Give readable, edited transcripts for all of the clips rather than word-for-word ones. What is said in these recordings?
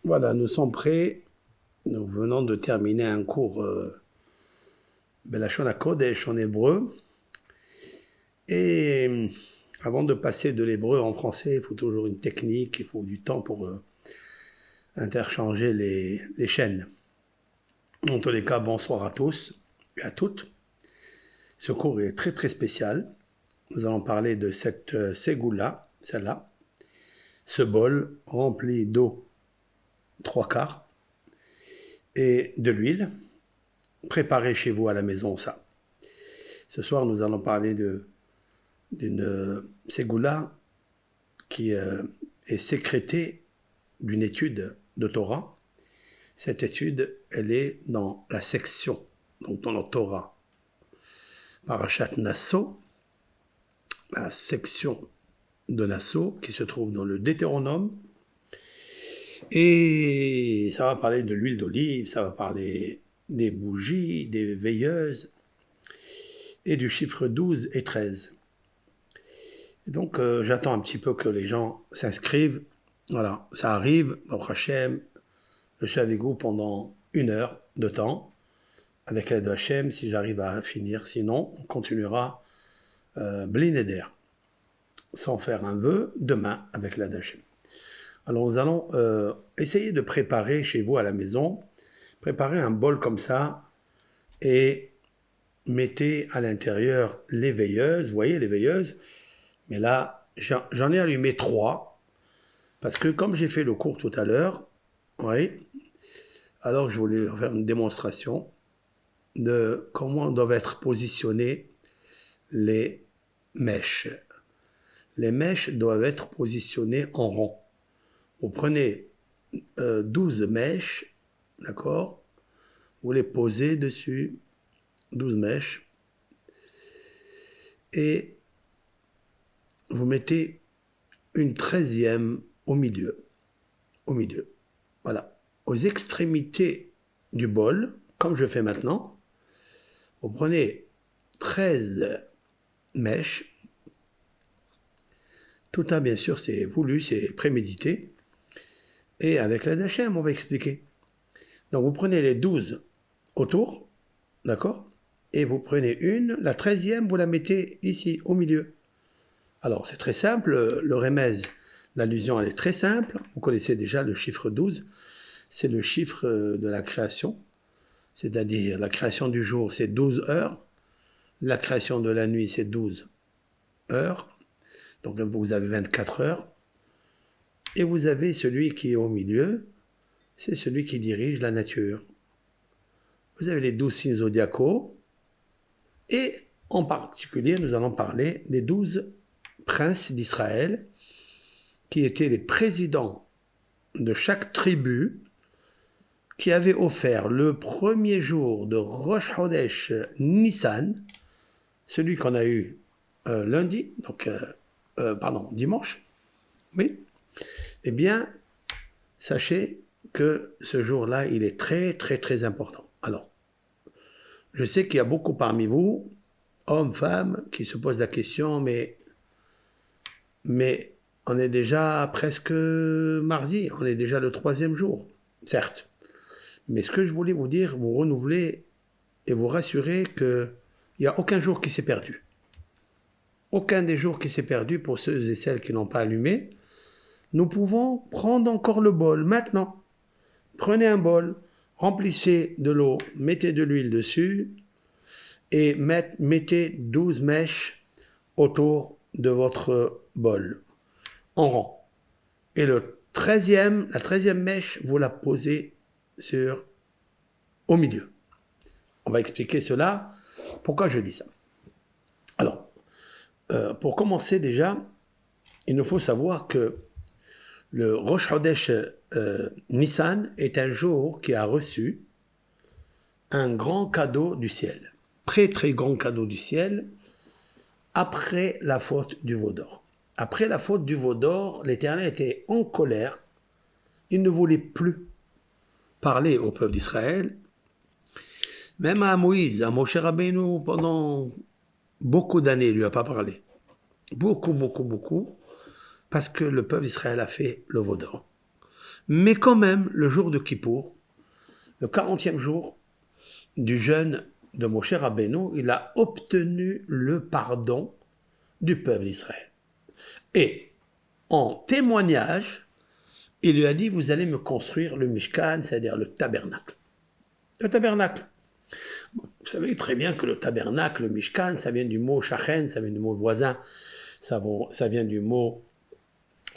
Voilà, nous sommes prêts. Nous venons de terminer un cours Belashon HaKodesh en hébreu. Et avant de passer de l'hébreu en français, il faut toujours une technique, il faut du temps pour interchanger les chaînes. En tous les cas, bonsoir à tous et à toutes. Ce cours est très très spécial. Nous allons parler de cette ségoula, celle-là, ce bol rempli d'eau 3/4 et de l'huile. Préparez chez vous à la maison ça. Ce soir, nous allons parler d'une ségoula qui est sécrétée d'une étude de Torah. Cette étude, elle est dans la section, donc dans la Torah, Parashat Nasso, la section de Nasso qui se trouve dans le Deutéronome. Et ça va parler de l'huile d'olive, ça va parler des bougies, des veilleuses, et du chiffre 12 et 13. Et donc j'attends un petit peu que les gens s'inscrivent. Voilà, ça arrive, au Hachem, je suis avec vous pendant 1 heure de temps, avec l'aide de Hachem, si j'arrive à finir. Sinon, on continuera Bli Neder, sans faire un vœu, demain, avec l'aide d'Hachem. Alors nous allons essayer de préparer chez vous à la maison, préparer un bol comme ça, et mettez à l'intérieur les veilleuses, vous voyez les veilleuses, mais là, j'en ai allumé 3, parce que comme j'ai fait le cours tout à l'heure, oui, alors je voulais faire une démonstration de comment doivent être positionnées les mèches. Les mèches doivent être positionnées en rond. Vous prenez 12 mèches, d'accord? Vous les posez dessus, 12 mèches, et vous mettez une 13e au milieu, voilà. Aux extrémités du bol, comme je fais maintenant, vous prenez 13 mèches. Tout ça, bien sûr, c'est voulu, c'est prémédité. Et avec l'aide d'Hachem, on va expliquer. Donc, vous prenez les 12 autour, d'accord? Et vous prenez la 13e, vous la mettez ici, au milieu. Alors, c'est très simple, le remez, l'allusion, elle est très simple. Vous connaissez déjà le chiffre 12. C'est le chiffre de la création. C'est-à-dire, la création du jour, c'est 12 heures. La création de la nuit, c'est 12 heures. Donc, vous avez 24 heures. Et vous avez celui qui est au milieu, c'est celui qui dirige la nature. Vous avez les 12 signes zodiacaux. Et en particulier, nous allons parler des 12 princes d'Israël qui étaient les présidents de chaque tribu qui avaient offert le premier jour de Rosh Chodesh Nissan, celui qu'on a eu lundi, donc dimanche, oui. Eh bien, sachez que ce jour-là, il est très, très, très important. Alors, je sais qu'il y a beaucoup parmi vous, hommes, femmes, qui se posent la question, mais on est déjà presque mardi, on est déjà le 3e jour, certes. Mais ce que je voulais vous dire, vous renouveler et vous rassurer qu'il n'y a aucun jour qui s'est perdu. Aucun des jours qui s'est perdu pour ceux et celles qui n'ont pas allumé. Nous pouvons prendre encore le bol maintenant. Prenez un bol, remplissez de l'eau, mettez de l'huile dessus et mettez 12 mèches autour de votre bol, en rang. Et la 13e mèche, vous la posez au milieu. On va expliquer cela, pourquoi je dis ça. Alors, pour commencer déjà, il nous faut savoir que le Rosh Chodesh Nissan est un jour qui a reçu un grand cadeau du ciel. Très très grand cadeau du ciel, après la faute du veau d'or. Après la faute du veau d'or, l'Éternel était en colère. Il ne voulait plus parler au peuple d'Israël. Même à Moïse, à Moshe Rabbeinu, pendant beaucoup d'années, il ne lui a pas parlé. Beaucoup, parce que le peuple d'Israël a fait le veau d'or. Mais quand même, le jour de Kippour, le 40e jour du jeûne de Moshe Rabbeinu, il a obtenu le pardon du peuple d'Israël. Et en témoignage, il lui a dit, vous allez me construire le Mishkan, c'est-à-dire le tabernacle. Le tabernacle. Vous savez très bien que le tabernacle, le Mishkan, ça vient du mot shachen, ça vient du mot voisin, ça vient du mot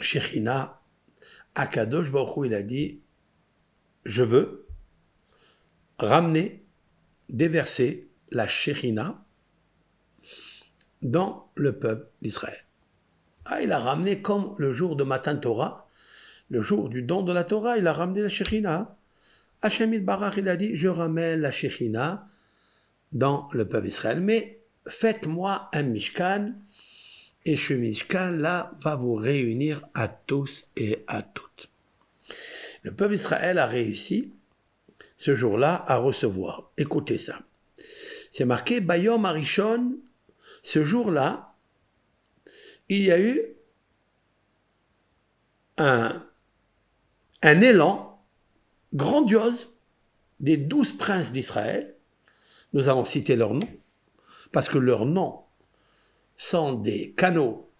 Shechina. Akadosh Baruch Hu, il a dit, je veux ramener, déverser la Shechina dans le peuple d'Israël. Ah, il a ramené comme le jour de Matan Torah, le jour du don de la Torah, il a ramené la Shechina. Hachem Barach, il a dit, je ramène la Shechina dans le peuple d'Israël, mais faites-moi un Mishkan, et ce Mishkan-là va vous réunir à tous et à toutes. Le peuple d'Israël a réussi, ce jour-là, à recevoir. Écoutez ça. C'est marqué, Bayom Arishon, ce jour-là, il y a eu un élan grandiose des 12 princes d'Israël. Nous allons citer leurs noms, parce que leurs noms sont des canaux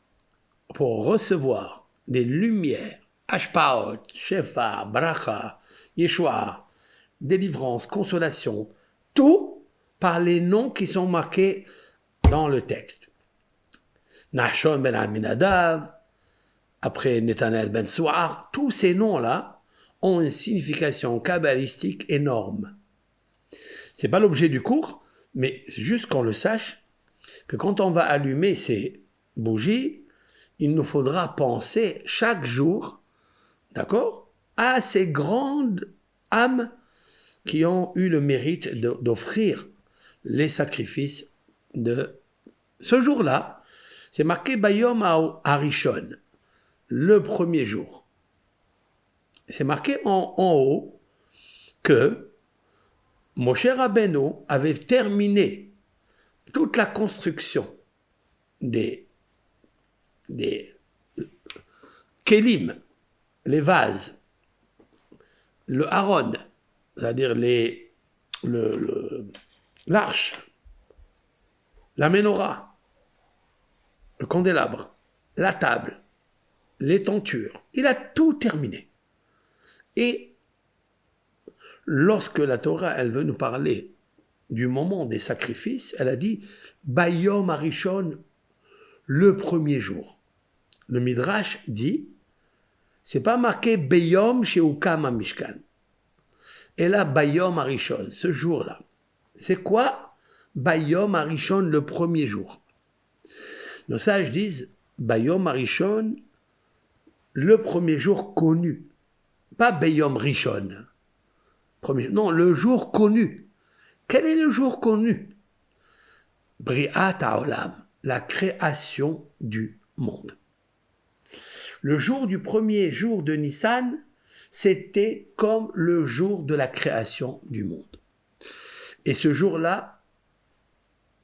pour recevoir des lumières, Ashpaot, Shefa, Bracha, Yeshua, délivrance, consolation, tout par les noms qui sont marqués dans le texte. Nahshon ben Aminadab, après Netanel ben Souar, tous ces noms-là ont une signification kabbalistique énorme. C'est pas l'objet du cours, mais juste qu'on le sache, que quand on va allumer ces bougies, il nous faudra penser chaque jour, d'accord, à ces grandes âmes qui ont eu le mérite d'offrir les sacrifices de ce jour-là. C'est marqué Bayom Arishon, le premier jour. C'est marqué en haut que Moshe Rabbeinu avait terminé toute la construction des kélim, les vases, le haron, c'est-à-dire l'arche, la menorah, le candélabre, la table, les tentures. Il a tout terminé. Et lorsque la Torah, elle veut nous parler du moment des sacrifices, elle a dit Bayom Arishon, le premier jour. Le Midrash dit, c'est pas marqué Bayom Sheukam Mishkan. Et là, Bayom Arishon, ce jour-là. C'est quoi Bayom Arishon, le premier jour? Nos sages disent Bayom Arishon, le premier jour connu. Pas Bayom Rishon. Non, le jour connu. Quel est le jour connu? Briat Haolam, la création du monde. Le jour du premier jour de Nissan, c'était comme le jour de la création du monde. Et ce jour-là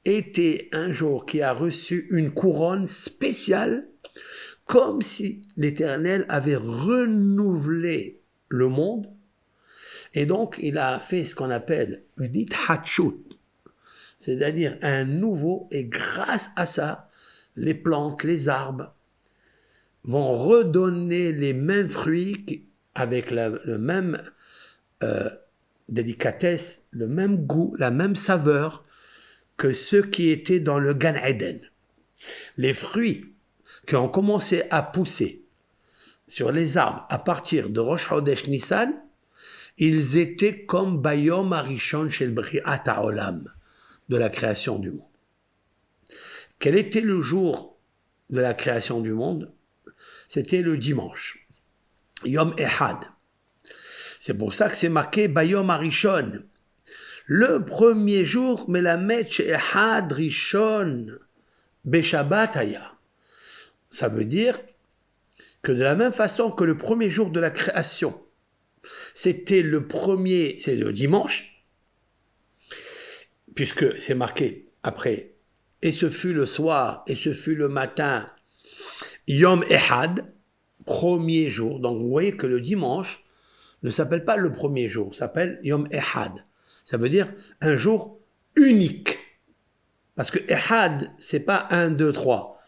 était un jour qui a reçu une couronne spéciale, comme si l'Éternel avait renouvelé le monde. Et donc, il a fait ce qu'on appelle une ithatchut, c'est-à-dire un nouveau, et grâce à ça, les plantes, les arbres vont redonner les mêmes fruits avec le même délicatesse, le même goût, la même saveur que ceux qui étaient dans le Gan Eden. Les fruits qui ont commencé à pousser sur les arbres à partir de Rosh Chodesh Nissan, ils étaient comme Bayom Arishon Shel Briat Haolam, de la création du monde. Quel était le jour de la création du monde? C'était le dimanche, Yom Ehad. C'est pour ça que c'est marqué Bayom Arishon, le premier jour, mais la Melamed Ehad Rishon Beshabbat Haya. Ça veut dire que de la même façon que le premier jour de la création, c'est le dimanche, puisque c'est marqué après, et ce fut le soir, et ce fut le matin, Yom Ehad, premier jour. Donc vous voyez que le dimanche, ne s'appelle pas le premier jour, s'appelle Yom Ehad. Ça veut dire un jour unique. Parce que Ehad, c'est pas 1, 2, 3.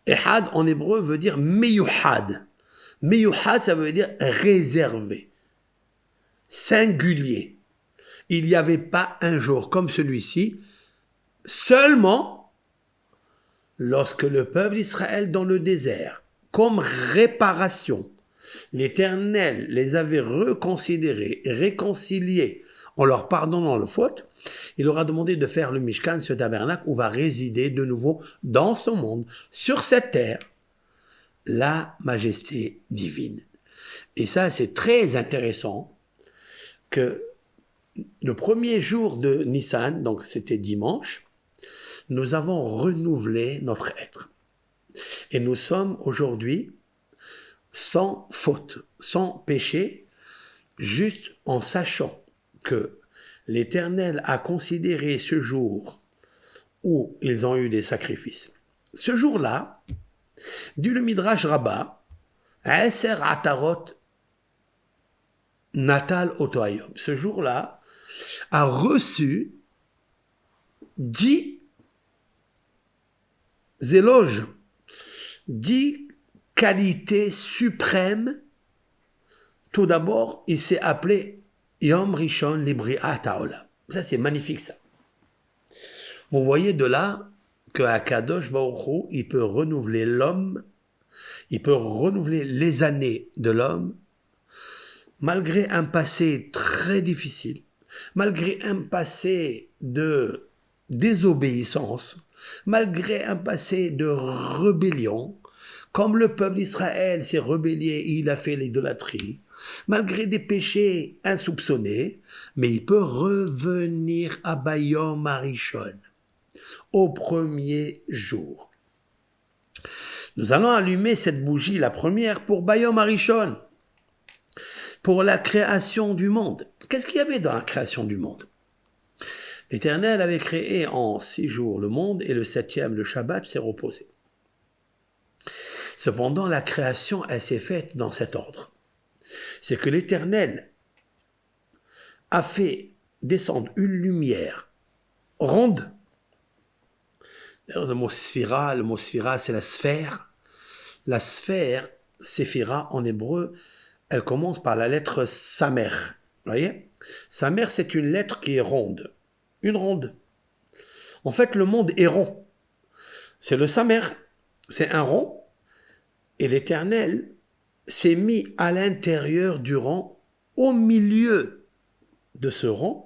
Ehad en hébreu veut dire Meyuhad. Meyuhad, ça veut dire réservé, singulier. Il n'y avait pas un jour comme celui-ci, seulement lorsque le peuple d'Israël dans le désert, comme réparation, l'Éternel les avait reconsidérés, réconciliés en leur pardonnant leurs fautes, il leur a demandé de faire le Mishkan, ce tabernacle où va résider de nouveau dans ce monde, sur cette terre, la majesté divine. Et ça, c'est très intéressant que le premier jour de Nissan, donc c'était dimanche, nous avons renouvelé notre être. Et nous sommes aujourd'hui sans faute, sans péché, juste en sachant que l'Éternel a considéré ce jour où ils ont eu des sacrifices. Ce jour-là, dit le Midrash Rabbah, Eser Atarot Natal Otoayom. Ce jour-là a reçu 10 éloges, 10 qualités suprêmes. Tout d'abord, il s'est appelé Yom Rishon Libriat Haolam. Ça, c'est magnifique, ça. Vous voyez de là que Akadosh Baruch Hu, il peut renouveler l'homme, il peut renouveler les années de l'homme, malgré un passé très difficile, malgré un passé de désobéissance, malgré un passé de rébellion, comme le peuple d'Israël s'est rebellé, il a fait l'idolâtrie, malgré des péchés insoupçonnés, mais il peut revenir à Bayom Harishon, au premier jour. Nous allons allumer cette bougie, la première, pour Bayom Harishon, pour la création du monde. Qu'est-ce qu'il y avait dans la création du monde? L'Éternel avait créé en 6 jours le monde et le 7e, le Shabbat, s'est reposé. Cependant, la création, elle s'est faite dans cet ordre. C'est que l'Éternel a fait descendre une lumière ronde. Le mot sphira, c'est la sphère. La sphère, séphira en hébreu, elle commence par la lettre Samer. Vous voyez? Samer, c'est une lettre qui est ronde. Une ronde. En fait, le monde est rond. C'est le Samer. C'est un rond. Et l'Éternel s'est mis à l'intérieur du rond, au milieu de ce rond.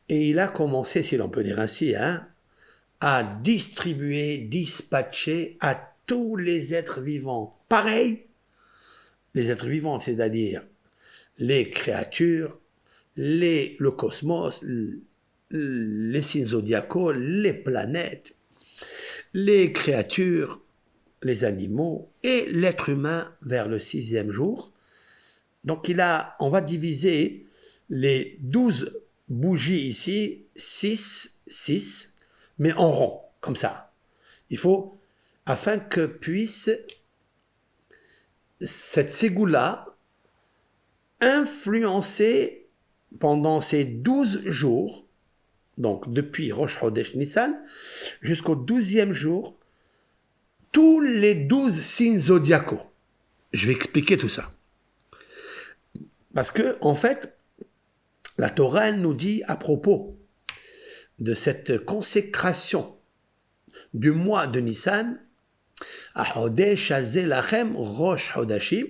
Et il a commencé, si l'on peut dire ainsi, à distribuer, dispatcher à tous les êtres vivants. Pareil, les êtres vivants, c'est-à-dire les créatures, le cosmos, les signes zodiacaux, les planètes, les créatures, les animaux et l'être humain vers le 6e jour. Donc on va diviser les 12 bougies ici, 6, mais en rond, comme ça. Il faut, afin que puisse cette ségoula influencer pendant ces 12 jours, donc depuis Rosh Chodesh Nissan, jusqu'au 12e jour, tous les 12 signes zodiacaux. Je vais expliquer tout ça. Parce que, en fait, la Torah nous dit à propos de cette consécration du mois de Nissan, Ahodesh Hazeh Lachem Rosh Hodashim,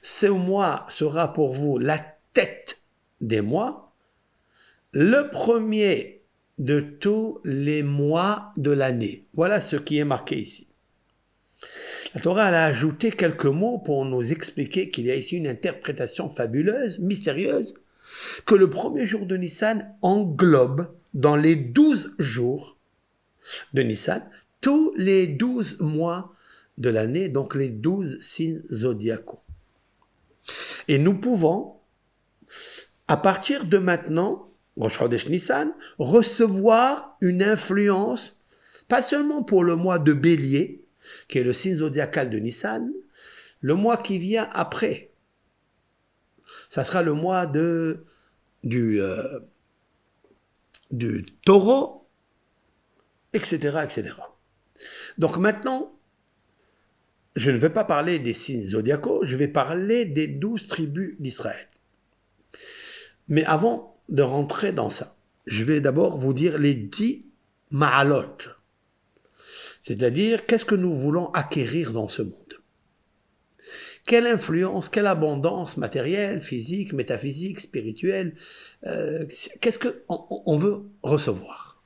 ce mois sera pour vous la tête des mois, le premier de tous les mois de l'année. Voilà ce qui est marqué ici. La Torah a ajouté quelques mots pour nous expliquer qu'il y a ici une interprétation fabuleuse, mystérieuse, que le premier jour de Nissan englobe dans les 12 jours de Nissan tous les 12 mois de l'année, donc les 12 signes zodiacaux. Et nous pouvons, à partir de maintenant, Rosh Chodesh Nissan, recevoir une influence, pas seulement pour le mois de Bélier, qui est le signe zodiacal de Nissan, le mois qui vient après. ça sera le mois du taureau, etc., etc. Donc maintenant, je ne vais pas parler des signes zodiacaux, je vais parler des 12 tribus d'Israël. Mais avant de rentrer dans ça, je vais d'abord vous dire les 10 ma'alot. C'est-à-dire, qu'est-ce que nous voulons acquérir dans ce monde? Quelle influence, quelle abondance matérielle, physique, métaphysique, spirituelle, qu'est-ce qu'on veut recevoir?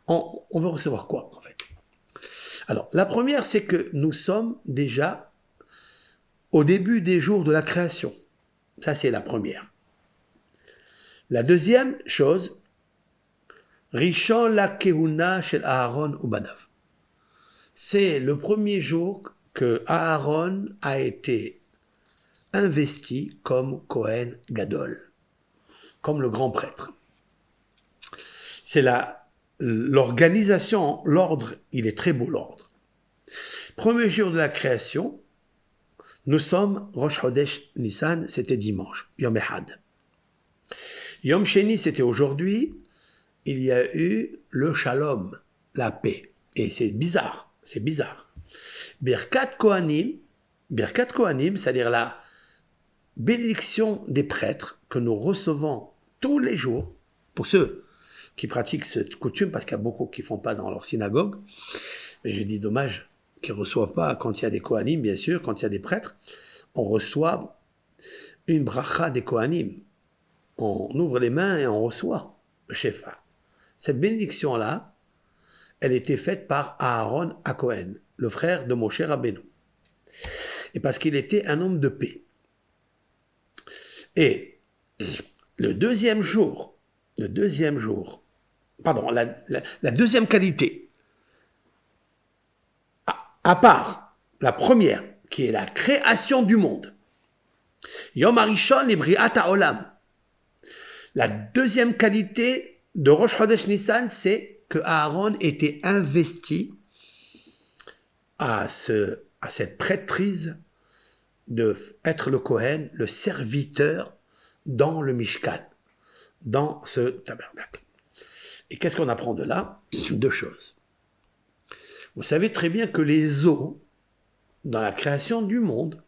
On veut recevoir quoi, en fait? Alors, la première, c'est que nous sommes déjà au début des jours de la création. Ça, c'est la première. La deuxième chose, Rishon la kehuna shel Aaron ubanav. C'est le premier jour que Aaron a été investi comme Kohen Gadol, comme le grand prêtre. C'est l'organisation, l'ordre, il est très beau l'ordre. Premier jour de la création, nous sommes Rosh Chodesh Nissan, c'était dimanche, Yom Ehad. Yom Sheni, c'était aujourd'hui, il y a eu le Shalom, la paix. Et c'est bizarre. Birkat Kohanim, c'est-à-dire la bénédiction des prêtres que nous recevons tous les jours, pour ceux qui pratiquent cette coutume, parce qu'il y a beaucoup qui ne font pas dans leur synagogue, mais je dis dommage qu'ils ne reçoivent pas quand il y a des Kohanim, bien sûr, quand il y a des prêtres, on reçoit une bracha des Kohanim. On ouvre les mains et on reçoit le Shefa. Cette bénédiction-là, elle était faite par Aaron HaKohen, le frère de Moshe Rabbeinu. Et parce qu'il était un homme de paix. Et la deuxième qualité, à part la première, qui est la création du monde, Yom HaRishon Libriat HaOlam. La deuxième qualité de Rosh Chodesh Nissan, c'est que Aaron était investi à cette prêtrise d'être le Kohen, le serviteur dans le Mishkan, dans ce tabernacle. Et qu'est-ce qu'on apprend de là? Deux choses. Vous savez très bien que les eaux, dans la création du monde,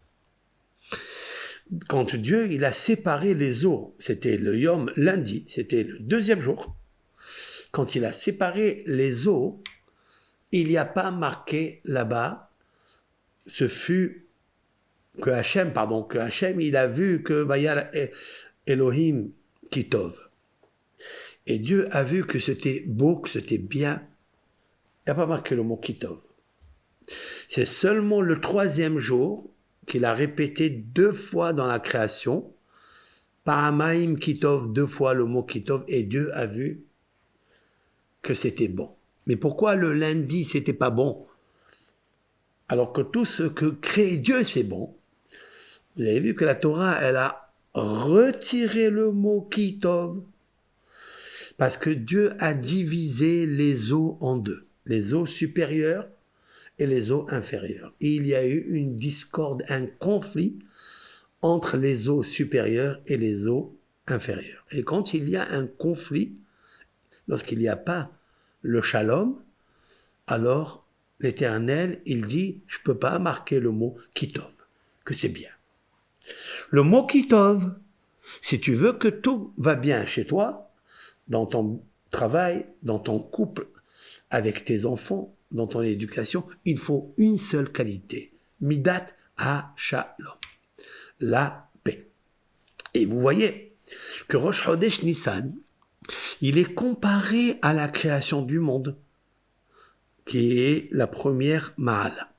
quand Dieu il a séparé les eaux, c'était le Yom lundi, c'était le deuxième jour, quand il a séparé les eaux, il n'y a pas marqué là-bas, ce fut que Hachem, il a vu que Vayar Elohim Kitov. Et Dieu a vu que c'était beau, que c'était bien. Il n'y a pas marqué le mot Kitov. C'est seulement le troisième jour qu'il a répété 2 fois dans la création, Paramaim Kitov, 2 fois le mot Kitov, et Dieu a vu que c'était bon. Mais pourquoi le lundi, c'était pas bon? Alors que tout ce que crée Dieu, c'est bon. Vous avez vu que la Torah, elle a retiré le mot Kitov, parce que Dieu a divisé les eaux en deux, les eaux supérieures et les eaux inférieures. Et il y a eu une discorde, un conflit entre les eaux supérieures et les eaux inférieures. Et quand il y a un conflit, lorsqu'il n'y a pas le shalom, alors l'Éternel, il dit, je ne peux pas marquer le mot kitov, que c'est bien. Le mot kitov, si tu veux que tout va bien chez toi, dans ton travail, dans ton couple, avec tes enfants, dans ton éducation, il faut une seule qualité. Midat ha-shalom. La paix. Et vous voyez que Rosh Chodesh Nissan, il est comparé à la création du monde, qui est la première Ma'ala.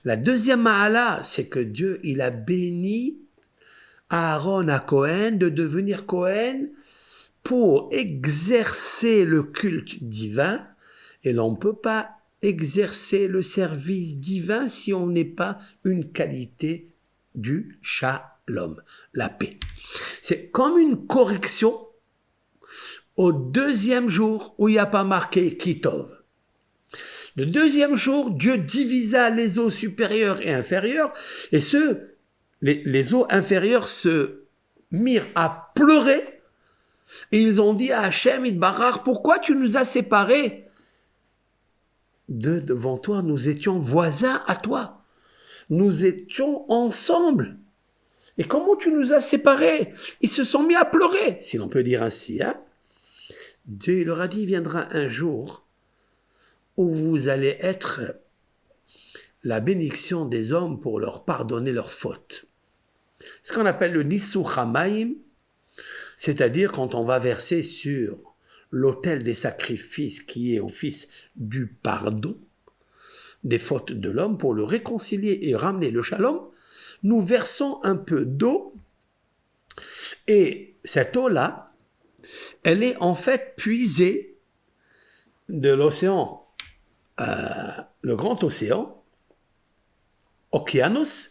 La deuxième Ma'ala, c'est que Dieu, il a béni Aaron à Cohen de devenir Cohen pour exercer le culte divin. Et l'on ne peut pas exercer le service divin si on n'est pas une qualité du shalom, la paix. C'est comme une correction au deuxième jour où il n'y a pas marqué Kitov. Le deuxième jour, Dieu divisa les eaux supérieures et inférieures, et les eaux inférieures se mirent à pleurer et ils ont dit à Hachem Itbarach, pourquoi tu nous as séparés devant toi? Nous étions voisins à toi. Nous étions ensemble. Et comment tu nous as séparés? Ils se sont mis à pleurer, si l'on peut dire ainsi. Hein? Dieu leur a dit, il viendra un jour où vous allez être la bénédiction des hommes pour leur pardonner leurs fautes. Ce qu'on appelle le Nissou Hamaim, c'est-à-dire quand on va verser sur l'autel des sacrifices qui est office du pardon des fautes de l'homme pour le réconcilier et ramener le shalom, nous versons un peu d'eau et cette eau-là, elle est en fait puisée de l'océan, le grand océan, Okeanos,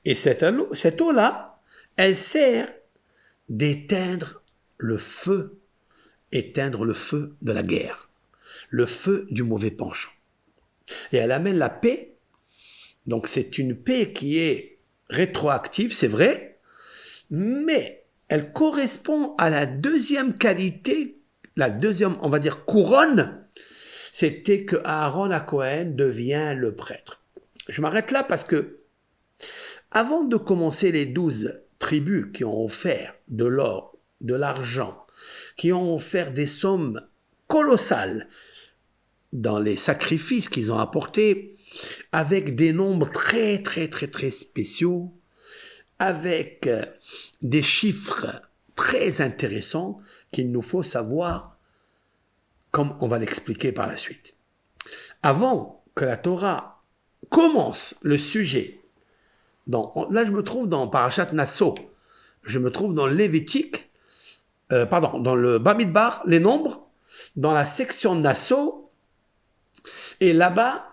et cette eau-là, elle sert d'éteindre le feu de la guerre, le feu du mauvais penchant. Et elle amène la paix. Donc c'est une paix qui est rétroactive, c'est vrai, mais elle correspond à la deuxième qualité, la deuxième, on va dire, couronne, c'était que Aaron HaKohen devient le prêtre. Je m'arrête là parce que avant de commencer les 12 tribus qui ont offert de l'or, de l'argent, qui ont offert des sommes colossales dans les sacrifices qu'ils ont apportés, avec des nombres très, très, très, très spéciaux, avec des chiffres très intéressants qu'il nous faut savoir, comme on va l'expliquer par la suite. Avant que la Torah commence le sujet, là je me trouve dans Parashat Nasso, je me trouve dans Lévitique, dans le Bamidbar, les nombres, dans la section Nasso, et là-bas,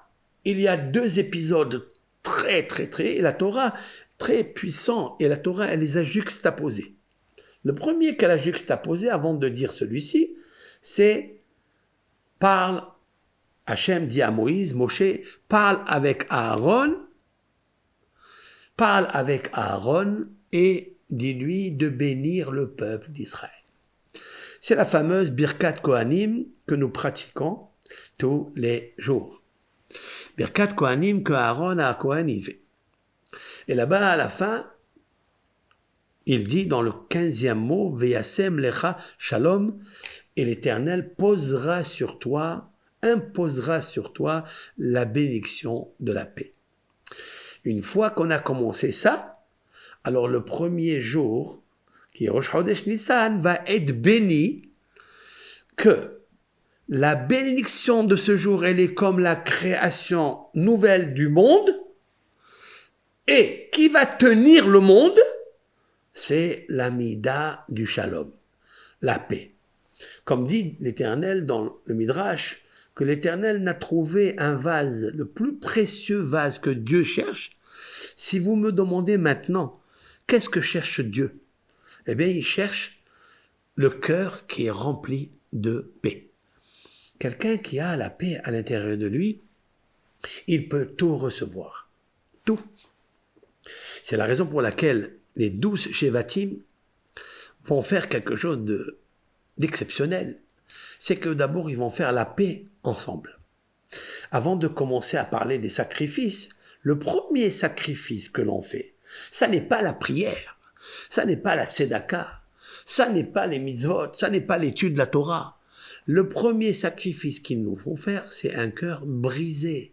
il y a 2 épisodes très, très, très, et la Torah, très puissant, et la Torah, elle les a juxtaposés. Le premier qu'elle a juxtaposé, avant de dire celui-ci, c'est parle, Hachem dit à Moïse, Moshe, parle avec Aaron et dis-lui de bénir le peuple d'Israël. C'est la fameuse Birkat Kohanim que nous pratiquons tous les jours. Birkat Kohanim que Aaron a Kohen il fait. Et là-bas, à la fin, il dit dans le 15e mot, Veyasem lecha shalom, et l'Éternel imposera sur toi la bénédiction de la paix. Une fois qu'on a commencé ça, alors le premier jour, qui est Rosh Chodesh Nissan, va être béni, que la bénédiction de ce jour, elle est comme la création nouvelle du monde, et qui va tenir le monde, c'est l'amida du shalom, la paix. Comme dit l'Éternel dans le Midrash, que l'Éternel n'a trouvé un vase, le plus précieux vase que Dieu cherche. Si vous me demandez maintenant, qu'est-ce que cherche Dieu? Eh bien, il cherche le cœur qui est rempli de paix. Quelqu'un qui a la paix à l'intérieur de lui, il peut tout recevoir. Tout. C'est la raison pour laquelle les 12 Shevatim vont faire quelque chose d'exceptionnel. C'est que d'abord, ils vont faire la paix ensemble. Avant de commencer à parler des sacrifices, le premier sacrifice que l'on fait, ça n'est pas la prière, ça n'est pas la tzedaka, ça n'est pas les mitzvot, ça n'est pas l'étude de la Torah. Le premier sacrifice qu'il nous faut faire, c'est un cœur brisé,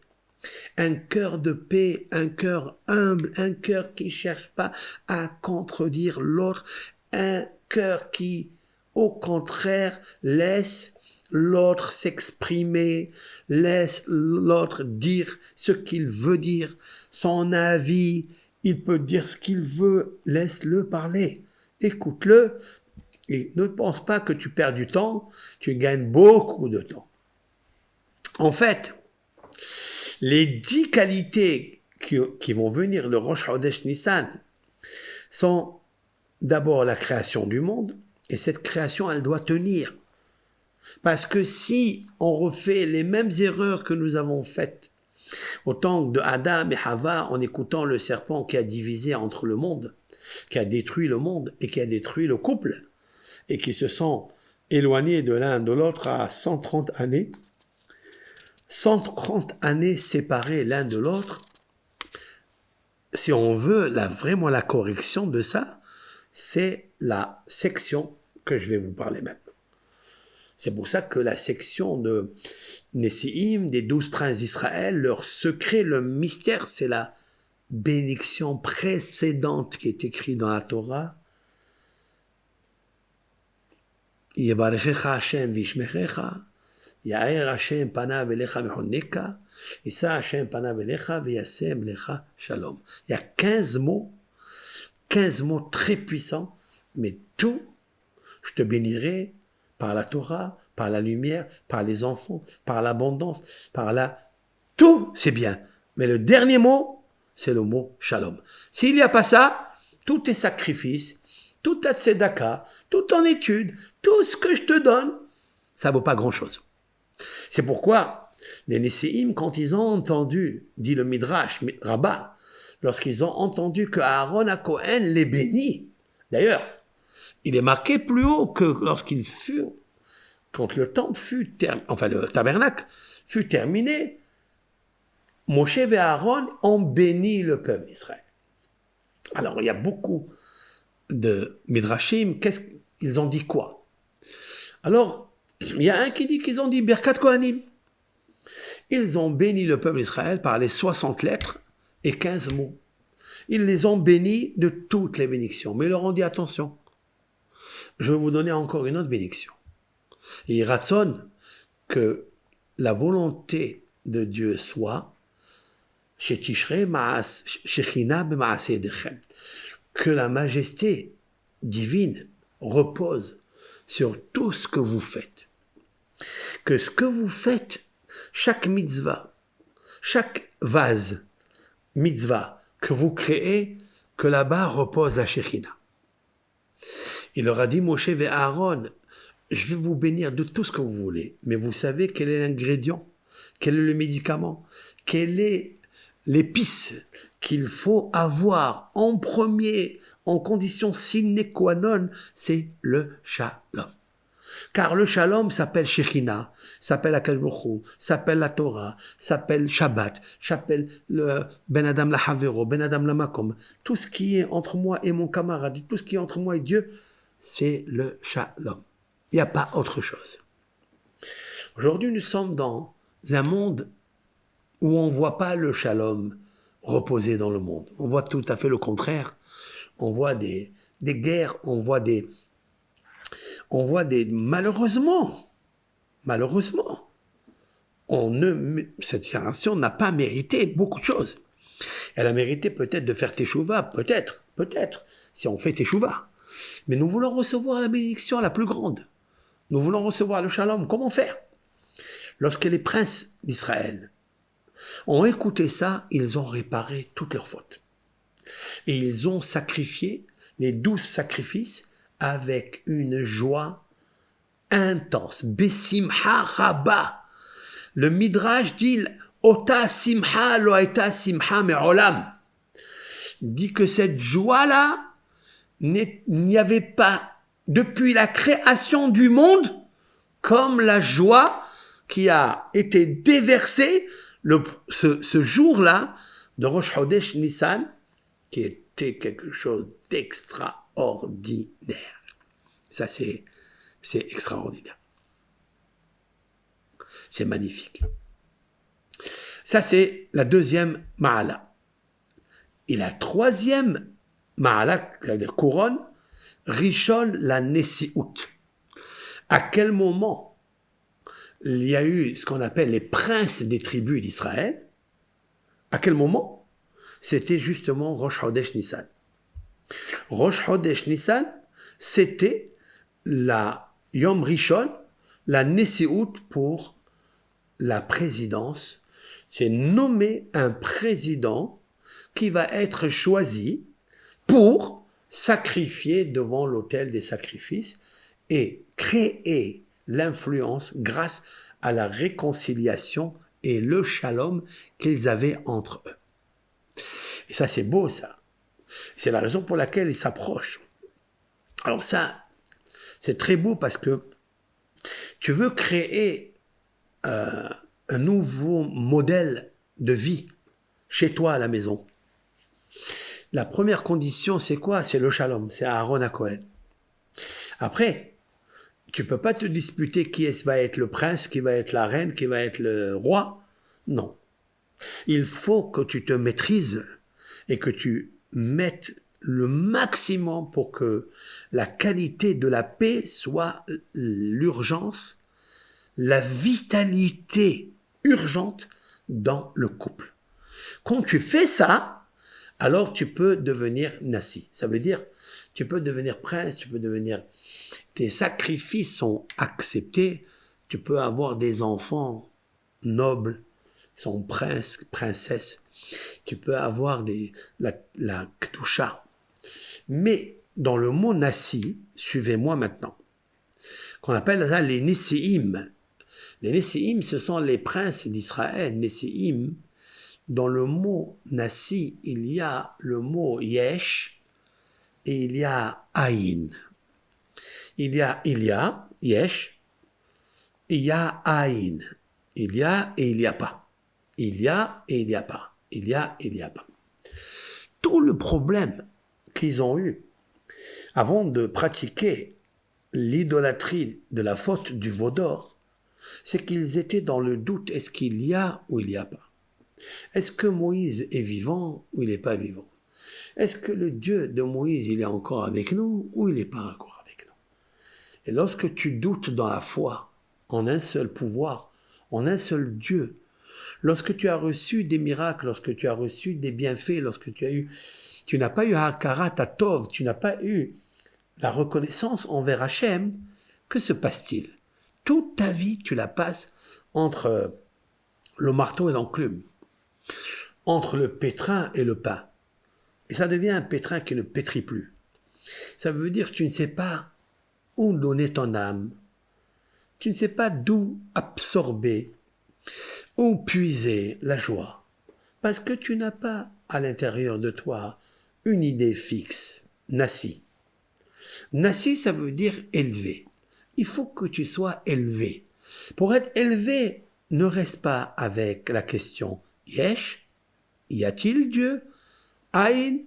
un cœur de paix, un cœur humble, un cœur qui ne cherche pas à contredire l'autre, un cœur qui, au contraire, laisse l'autre s'exprimer, laisse l'autre dire ce qu'il veut dire, son avis, il peut dire ce qu'il veut, laisse-le parler, écoute-le, et ne pense pas que tu perds du temps, tu gagnes beaucoup de temps. En fait, les 10 qualités qui vont venir le Rosh Chodesh Nissan sont d'abord la création du monde, et cette création, elle doit tenir. Parce que si on refait les mêmes erreurs que nous avons faites au temps de Adam et Hava en écoutant le serpent qui a divisé entre le monde, qui a détruit le monde et qui a détruit le couple, et qui se sont éloignés de l'un de l'autre à 130 années, 130 années séparés l'un de l'autre. Si on veut vraiment la correction de ça, c'est la section que je vais vous parler maintenant. C'est pour ça que la section de Nessim, des 12 princes d'Israël, leur secret, le mystère, c'est la bénédiction précédente qui est écrite dans la Torah. Yevarechecha Hashem vishmechecha, Yair Hashem panav elecha mechoneka, Issa Hashem panav elecha v'yasem lecha shalom. Il y a 15 mots très puissants, mais tout, je te bénirai par la Torah, par la lumière, par les enfants, par l'abondance, par la... Tout, c'est bien. Mais le dernier mot, c'est le mot shalom. S'il n'y a pas ça, tous tes sacrifices, toute ta tzedaka, toute ton étude, tout ce que je te donne, ça vaut pas grand-chose. C'est pourquoi les Nessim, quand ils ont entendu, dit le Midrash, Rabbah, lorsqu'ils ont entendu que Aaron à Cohen les bénit, d'ailleurs, il est marqué plus haut que lorsqu'il fut, quand le temple fut terminé, enfin le tabernacle fut terminé, Moshe et Aaron ont béni le peuple d'Israël. Alors il y a beaucoup de Midrashim, ils ont dit quoi? Alors, il y a un qui dit qu'ils ont dit Birkat Kohanim. Ils ont béni le peuple d'Israël par les 60 lettres et 15 mots. Ils les ont bénis de toutes les bénédictions, mais ils leur ont dit attention. Je vais vous donner encore une autre bénédiction. Et il ratsonne que la volonté de Dieu soit que la majesté divine repose sur tout ce que vous faites. Que ce que vous faites, chaque mitzvah, chaque vase, mitzvah que vous créez, que là-bas repose la Shekhinah. Il leur a dit, Moshe et Aaron, je vais vous bénir de tout ce que vous voulez, mais vous savez quel est l'ingrédient, quel est le médicament, quelle est l'épice qu'il faut avoir en premier, en condition sine qua non, c'est le shalom. Car le shalom s'appelle Shekhinah, s'appelle Akadosh Baruch Hu, s'appelle la Torah, s'appelle Shabbat, s'appelle le Ben Adam la Havero, Ben Adam la Makom. Tout ce qui est entre moi et mon camarade, tout ce qui est entre moi et Dieu, c'est le shalom. Il n'y a pas autre chose. Aujourd'hui, nous sommes dans un monde où on ne voit pas le shalom reposer dans le monde. On voit tout à fait le contraire. On voit des guerres, on voit des malheureusement, cette génération n'a pas mérité beaucoup de choses. Elle a mérité peut-être de faire teshuva, peut-être, si on fait teshuva. Mais nous voulons recevoir la bénédiction la plus grande. Nous voulons recevoir le shalom. Comment faire? Lorsque les princes d'Israël ont écouté ça, ils ont réparé toutes leurs fautes. Et ils ont sacrifié les 12 sacrifices avec une joie intense. Besimha rabba. Le Midrash dit Ota simha lo aita simha me'olam. Dit que cette joie-là, il n'y avait pas depuis la création du monde comme la joie qui a été déversée ce jour-là de Rosh Chodesh Nissan, qui était quelque chose d'extraordinaire. Ça, c'est extraordinaire. C'est magnifique. Ça, c'est la deuxième Ma'ala. Et la troisième Ma'ala, c'est-à-dire couronne, Rishon la Nesiut. À quel moment il y a eu ce qu'on appelle les princes des tribus d'Israël? À quel moment? C'était justement Rosh Chodesh Nissan. Rosh Chodesh Nissan, c'était la Yom Rishon, la Nesiut pour la présidence. C'est nommer un président qui va être choisi pour sacrifier devant l'autel des sacrifices et créer l'influence grâce à la réconciliation et le shalom qu'ils avaient entre eux. Et ça, c'est beau, ça. C'est la raison pour laquelle il s'approche. Alors ça, c'est très beau parce que tu veux créer un nouveau modèle de vie chez toi à la maison. La première condition, c'est quoi? C'est le shalom, c'est Aaron à Cohen. Après, tu peux pas te disputer qui va être le prince, qui va être la reine, qui va être le roi. Non. Il faut que tu te maîtrises et que tu mettes le maximum pour que la qualité de la paix soit l'urgence, la vitalité urgente dans le couple. Quand tu fais ça, alors tu peux devenir nasi. Ça veut dire, tu peux devenir prince, tu peux devenir... Tes sacrifices sont acceptés, tu peux avoir des enfants nobles, qui sont princes, princesses, tu peux avoir la ktusha. Mais dans le mot nasi, suivez-moi maintenant, qu'on appelle ça les Néséim. Les Néséim, ce sont les princes d'Israël. Néséim, dans le mot nasi, il y a le mot yesh et il y a aïn. Il y a yesh, il y a aïn. Il y a et il n'y a pas. Il y a et il n'y a pas. Il y a et il n'y a pas. Tout le problème qu'ils ont eu avant de pratiquer l'idolâtrie de la faute du veau d'or, c'est qu'ils étaient dans le doute, est-ce qu'il y a ou il n'y a pas? Est-ce que Moïse est vivant ou il n'est pas vivant? Est-ce que le Dieu de Moïse, il est encore avec nous ou il n'est pas encore avec nous? Et lorsque tu doutes dans la foi, en un seul pouvoir, en un seul Dieu, lorsque tu as reçu des miracles, lorsque tu as reçu des bienfaits, lorsque tu n'as pas eu Hakarat Tov, tu n'as pas eu la reconnaissance envers Hachem, que se passe-t-il? Toute ta vie, tu la passes entre le marteau et l'enclume, entre le pétrin et le pain. Et ça devient un pétrin qui ne pétrit plus. Ça veut dire que tu ne sais pas où donner ton âme. Tu ne sais pas d'où absorber, où puiser la joie. Parce que tu n'as pas à l'intérieur de toi une idée fixe, nasi. Nasi, ça veut dire élevé. Il faut que tu sois élevé. Pour être élevé, ne reste pas avec la question yesh, y a-t-il Dieu? Aïn,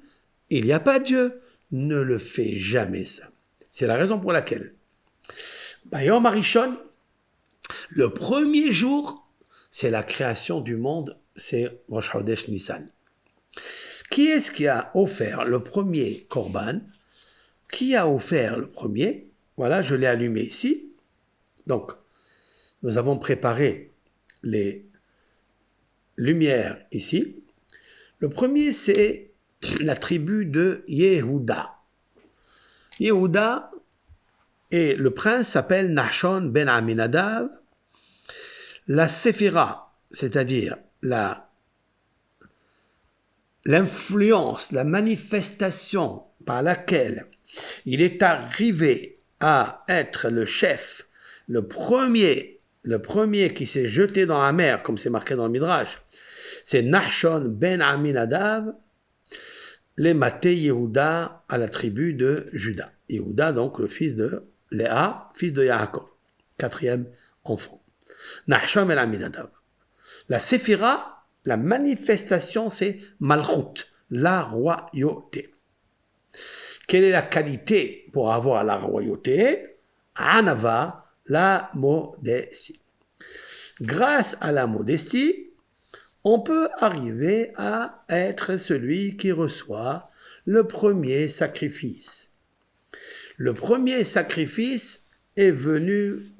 il n'y a pas Dieu. Ne le fais jamais ça. C'est la raison pour laquelle Bayom Arishon, le premier jour, c'est la création du monde, c'est Rosh Chodesh Nissan. Qui est-ce qui a offert le premier Korban? Qui a offert le premier? Voilà, je l'ai allumé ici. Donc, nous avons préparé les lumières ici. Le premier, c'est la tribu de Yehuda. Yehuda, et le prince s'appelle Nachshon ben Aminadav. La séphira, c'est-à-dire l'influence, la manifestation par laquelle il est arrivé à être le chef, le premier qui s'est jeté dans la mer, comme c'est marqué dans le Midrash, c'est Nachshon ben Aminadav, les maté Yehuda à la tribu de Juda. Yehuda, donc le fils de Léa, fils de Yaakov, 4e enfant. Nachshon ben Aminadav. La séphira, la manifestation, c'est Malchut, la royauté. Quelle est la qualité pour avoir la royauté? Anava, la modestie. Grâce à la modestie, on peut arriver à être celui qui reçoit le premier sacrifice. Le premier sacrifice est venu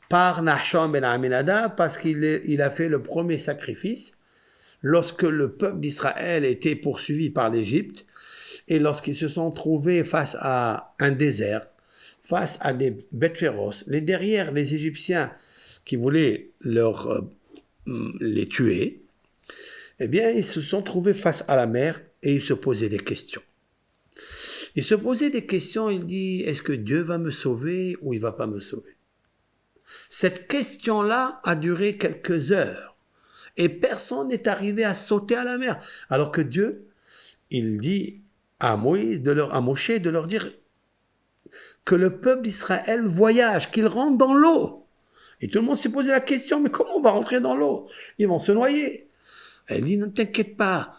par Nachshon ben Aminadav parce qu'il a fait le premier sacrifice lorsque le peuple d'Israël était poursuivi par l'Égypte et lorsqu'ils se sont trouvés face à un désert, face à des bêtes féroces, derrière les Égyptiens qui voulaient les tuer, eh bien, ils se sont trouvés face à la mer et ils se posaient des questions. Ils se posaient des questions, ils disent, est-ce que Dieu va me sauver ou il ne va pas me sauver? Cette question-là a duré quelques heures et personne n'est arrivé à sauter à la mer. Alors que Dieu, il dit à Moïse, à Moshe, de leur dire que le peuple d'Israël voyage, qu'il rentre dans l'eau. Et tout le monde s'est posé la question, mais comment on va rentrer dans l'eau? Ils vont se noyer. Elle dit, ne t'inquiète pas,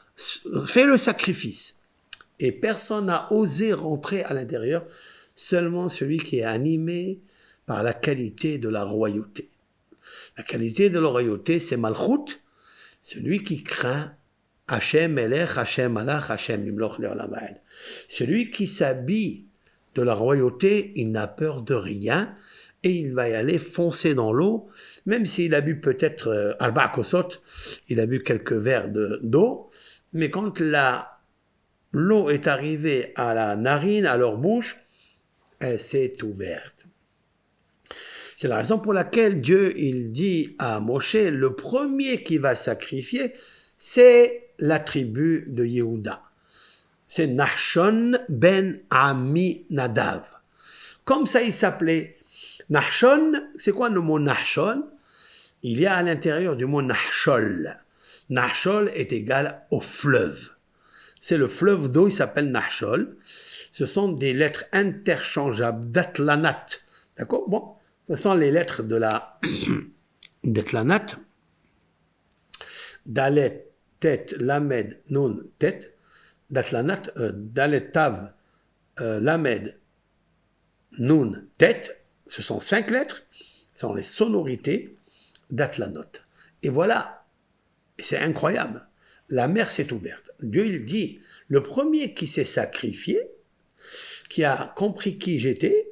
fais le sacrifice. Et personne n'a osé rentrer à l'intérieur, seulement celui qui est animé par la qualité de la royauté. La qualité de la royauté, c'est Malchut, celui qui craint Hachem Melech, Hachem Malach, Hachem Nimloch Le'olam Va'ed. Celui qui s'habille de la royauté, il n'a peur de rien et il va y aller foncer dans l'eau, même s'il a bu peut-être Arba Kosot, il a bu quelques verres d'eau, mais quand l'eau est arrivée à la narine, à leur bouche, elle s'est ouverte. C'est la raison pour laquelle Dieu, il dit à Moshe, le premier qui va sacrifier, c'est la tribu de Yehuda. C'est Nachshon ben Aminadav. Comme ça, il s'appelait. Nachshon, c'est quoi le mot Nachshon? Il y a à l'intérieur du mot Nachshol. Nachshol est égal au fleuve. C'est le fleuve d'eau, il s'appelle Nachshol. Ce sont des lettres interchangeables d'Atlanat. D'accord? Bon, ce sont les lettres de la d'Atlanat. Dalet, Tet, Lamed, Nun, Tet. D'Atlanat, Dalet, Tav, Lamed, Nun, Tet. Ce sont 5 lettres. Ce sont les sonorités d'Atlanot. Et voilà. Et c'est incroyable. La mer s'est ouverte. Dieu, il dit, le premier qui s'est sacrifié, qui a compris qui j'étais,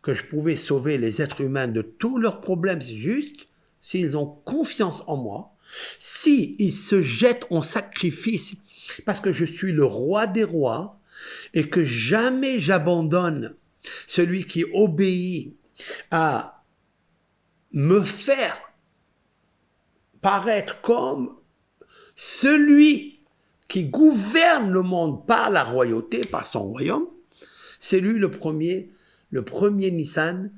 que je pouvais sauver les êtres humains de tous leurs problèmes, c'est juste s'ils ont confiance en moi, s'ils se jettent en sacrifice, parce que je suis le roi des rois, et que jamais j'abandonne celui qui obéit à me faire paraître comme celui qui gouverne le monde par la royauté, par son royaume, c'est lui le premier Nissan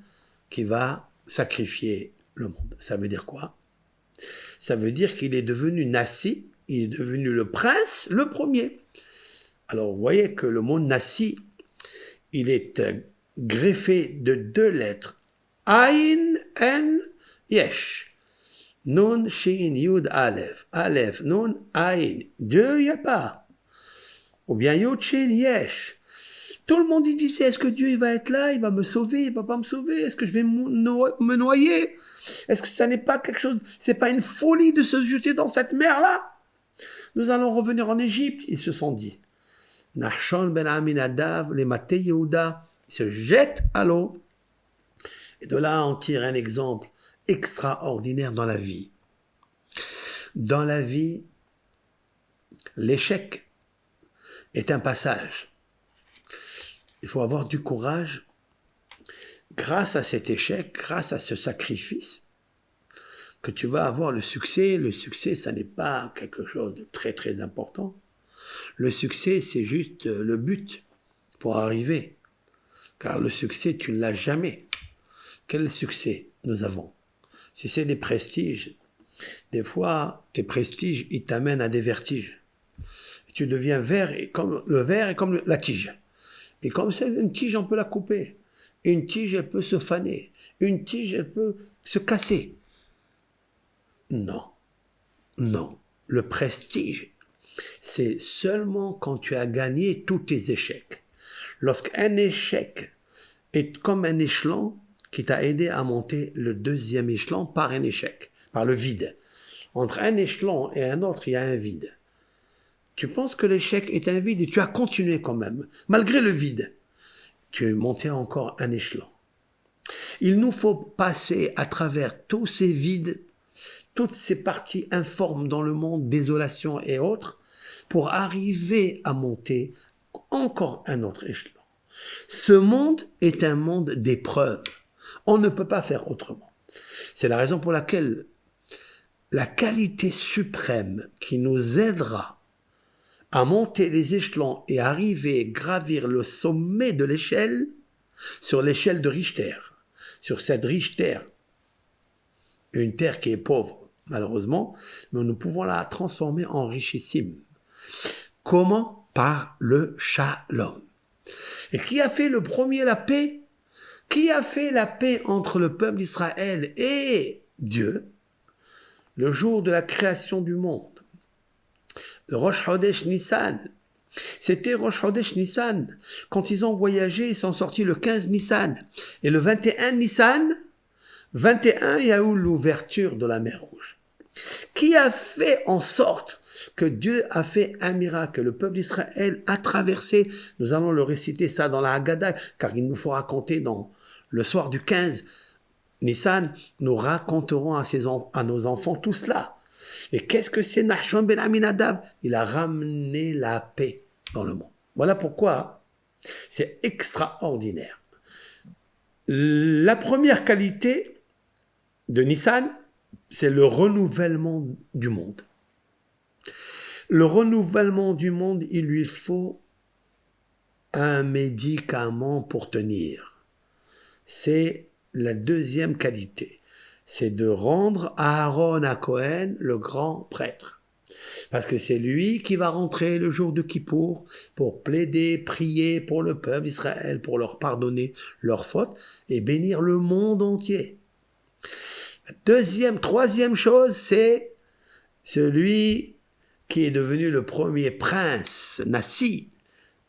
qui va sacrifier le monde. Ça veut dire quoi? Ça veut dire qu'il est devenu Nassi, il est devenu le prince, le premier. Alors vous voyez que le mot Nassi, il est greffé de 2 lettres. Ain, En, Yesh. Nun, Shin, Yud, Aleph. Aleph, Nun, Ain. Dieu, il n'y a pas. Ou bien Yud, Shin, Yesh. Tout le monde disait, est-ce que Dieu il va être là, il va me sauver, il va pas me sauver, est-ce que je vais me noyer? Est-ce que ça n'est pas quelque chose, c'est pas une folie de se jeter dans cette mer-là? Nous allons revenir en Égypte, ils se sont dit. Nachshon ben Aminadav, les Maté Yehuda, ils se jettent à l'eau. Et de là, on tire un exemple extraordinaire dans la vie. Dans la vie, l'échec est un passage. Il faut avoir du courage. Grâce à cet échec, grâce à ce sacrifice, que tu vas avoir le succès. Le succès, ça n'est pas quelque chose de très très important. Le succès, c'est juste le but pour arriver. Car le succès, tu ne l'as jamais. Quel succès nous avons? Si c'est des prestiges, des fois, tes prestiges, ils t'amènent à des vertiges. Tu deviens vert, et comme le verre est comme la tige. Et comme c'est une tige, on peut la couper. Une tige, elle peut se faner. Une tige, elle peut se casser. Non. Non. Le prestige, c'est seulement quand tu as gagné tous tes échecs. Lorsqu'un échec est comme un échelon qui t'a aidé à monter le 2e échelon par un échec, par le vide. Entre un échelon et un autre, il y a un vide. Tu penses que l'échec est un vide et tu as continué quand même, malgré le vide. Tu es monté encore un échelon. Il nous faut passer à travers tous ces vides, toutes ces parties informes dans le monde, désolation et autres, pour arriver à monter encore un autre échelon. Ce monde est un monde d'épreuves. On ne peut pas faire autrement. C'est la raison pour laquelle la qualité suprême qui nous aidera à monter les échelons et arriver, gravir le sommet de l'échelle, sur l'échelle de Richter, sur cette Richter, une terre qui est pauvre, malheureusement, mais nous pouvons la transformer en richissime. Comment? par le shalom. Et qui a fait le premier la paix? Qui a fait la paix entre le peuple d'Israël et Dieu? Le jour de la création du monde. Le Rosh Chodesh Nissan. C'était Rosh Chodesh Nissan. Quand ils ont voyagé, ils sont sortis le 15 Nissan. Et le 21 Nissan, 21, il y a eu l'ouverture de la mer Rouge. Qui a fait en sorte que Dieu a fait un miracle? Le peuple d'Israël a traversé. Nous allons le réciter ça dans la Haggadah, car il nous faut raconter dans le soir du 15 Nissan, nous raconterons à nos enfants tout cela. Et qu'est-ce que c'est Nahshon ben Aminadab? Il a ramené la paix dans le monde. Voilà pourquoi c'est extraordinaire. La première qualité de Nissan, c'est le renouvellement du monde. Le renouvellement du monde, il lui faut un médicament pour tenir. C'est la deuxième qualité. C'est de rendre Aaron à Cohen le grand prêtre. Parce que c'est lui qui va rentrer le jour de Kippour pour plaider, prier pour le peuple d'Israël, pour leur pardonner leurs fautes et bénir le monde entier. Troisième chose, c'est celui qui est devenu le premier prince, Nassi,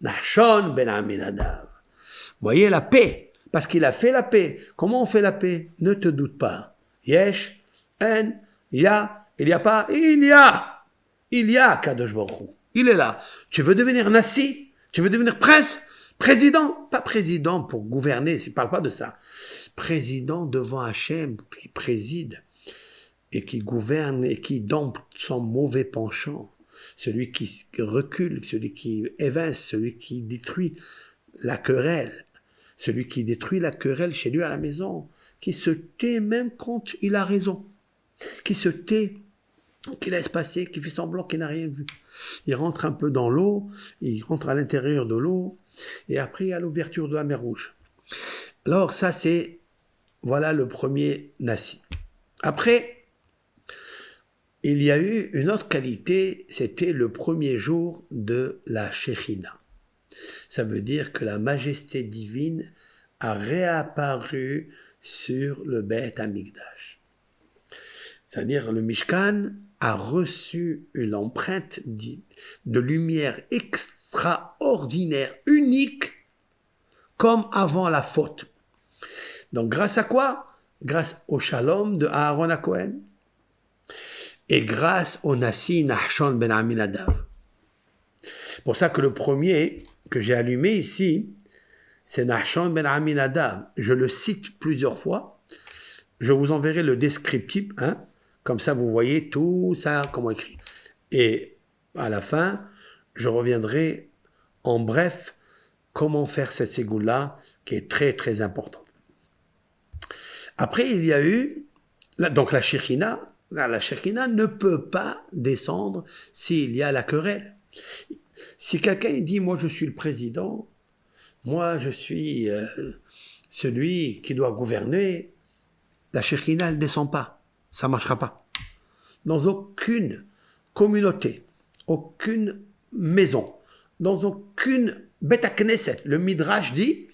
Nahshon ben Aminadab. Vous voyez la paix, parce qu'il a fait la paix. Comment on fait la paix? Ne te doute pas. Yesh, En, il y a pas, il y a Kadosh Baruch Hu. Il est là. Tu veux devenir Nassi? Tu veux devenir prince? Président? Pas président pour gouverner, je ne parle pas de ça. Président devant Hachem, qui préside et qui gouverne et qui dompte son mauvais penchant. Celui qui recule, celui qui évince, celui qui détruit la querelle. Celui qui détruit la querelle chez lui à la maison. Qui se tait même quand il a raison. Qui se tait, qui laisse passer, qui fait semblant qu'il n'a rien vu. Il rentre un peu dans l'eau, il rentre à l'intérieur de l'eau, et après il y a l'ouverture de la mer Rouge. Alors ça c'est, voilà le premier Nassi. Après, il y a eu une autre qualité, c'était le premier jour de la Shekhinah. Ça veut dire que la majesté divine a réapparu sur le Beth Amikdash. C'est-à-dire le Mishkan a reçu une empreinte de lumière extraordinaire, unique, comme avant la faute. Donc grâce à quoi? Grâce au shalom de Aaron à Cohen et grâce au Nassi Nahshon ben Aminadav. Pour ça que le premier que j'ai allumé ici, c'est Nahshon ben Aminadav. Je le cite plusieurs fois. Je vous enverrai le descriptif, hein? Comme ça vous voyez tout ça, comment écrit. Et à la fin, je reviendrai en bref comment faire cette ségoula qui est très très importante. Après, il y a eu, donc la Shekhinah. La Shekhinah ne peut pas descendre s'il y a la querelle. Si quelqu'un dit, moi je suis le président, moi je suis celui qui doit gouverner, la Shekhinah elle ne descend pas. Ça ne marchera pas. Dans aucune communauté, aucune maison, dans aucune Beth Knesset, le Midrash dit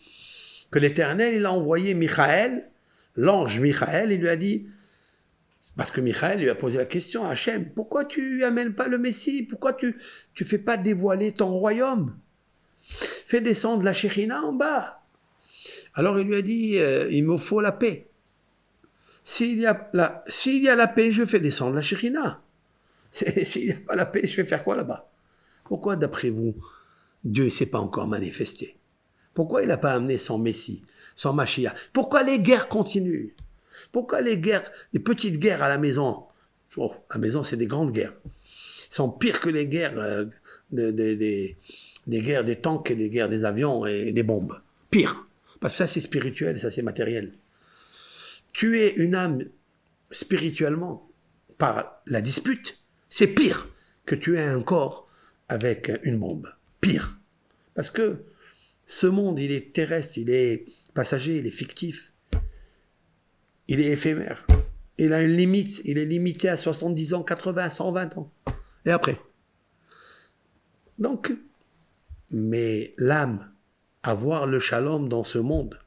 que l'Éternel il a envoyé Michaël, l'ange Michaël, il lui a dit, parce que Michaël lui a posé la question à Hachem, pourquoi tu amènes pas le Messie? Pourquoi tu fais pas dévoiler ton royaume? Fais descendre la Shekhinah en bas. Alors il lui a dit, il me faut la paix. S'il y a la paix, je fais descendre la Shekhinah. S'il n'y a pas la paix, je vais faire quoi là-bas? Pourquoi d'après vous, Dieu ne s'est pas encore manifesté? Pourquoi il n'a pas amené son Messie, son Mashiach? Pourquoi les guerres continuent? Pourquoi les petites guerres à la maison? Oh, à la maison, c'est des grandes guerres. Elles sont pires que les guerres des guerres des tanks et des guerres des avions et des bombes. Pire. Parce que ça, c'est spirituel, ça, c'est matériel. Tuer une âme spirituellement par la dispute, c'est pire que tuer un corps avec une bombe. Pire. Parce que ce monde, il est terrestre, il est passager, il est fictif. Il est éphémère. Il a une limite. Il est limité à 70 ans, 80, 120 ans. Et après? Donc, Mais l'âme, avoir le shalom dans ce monde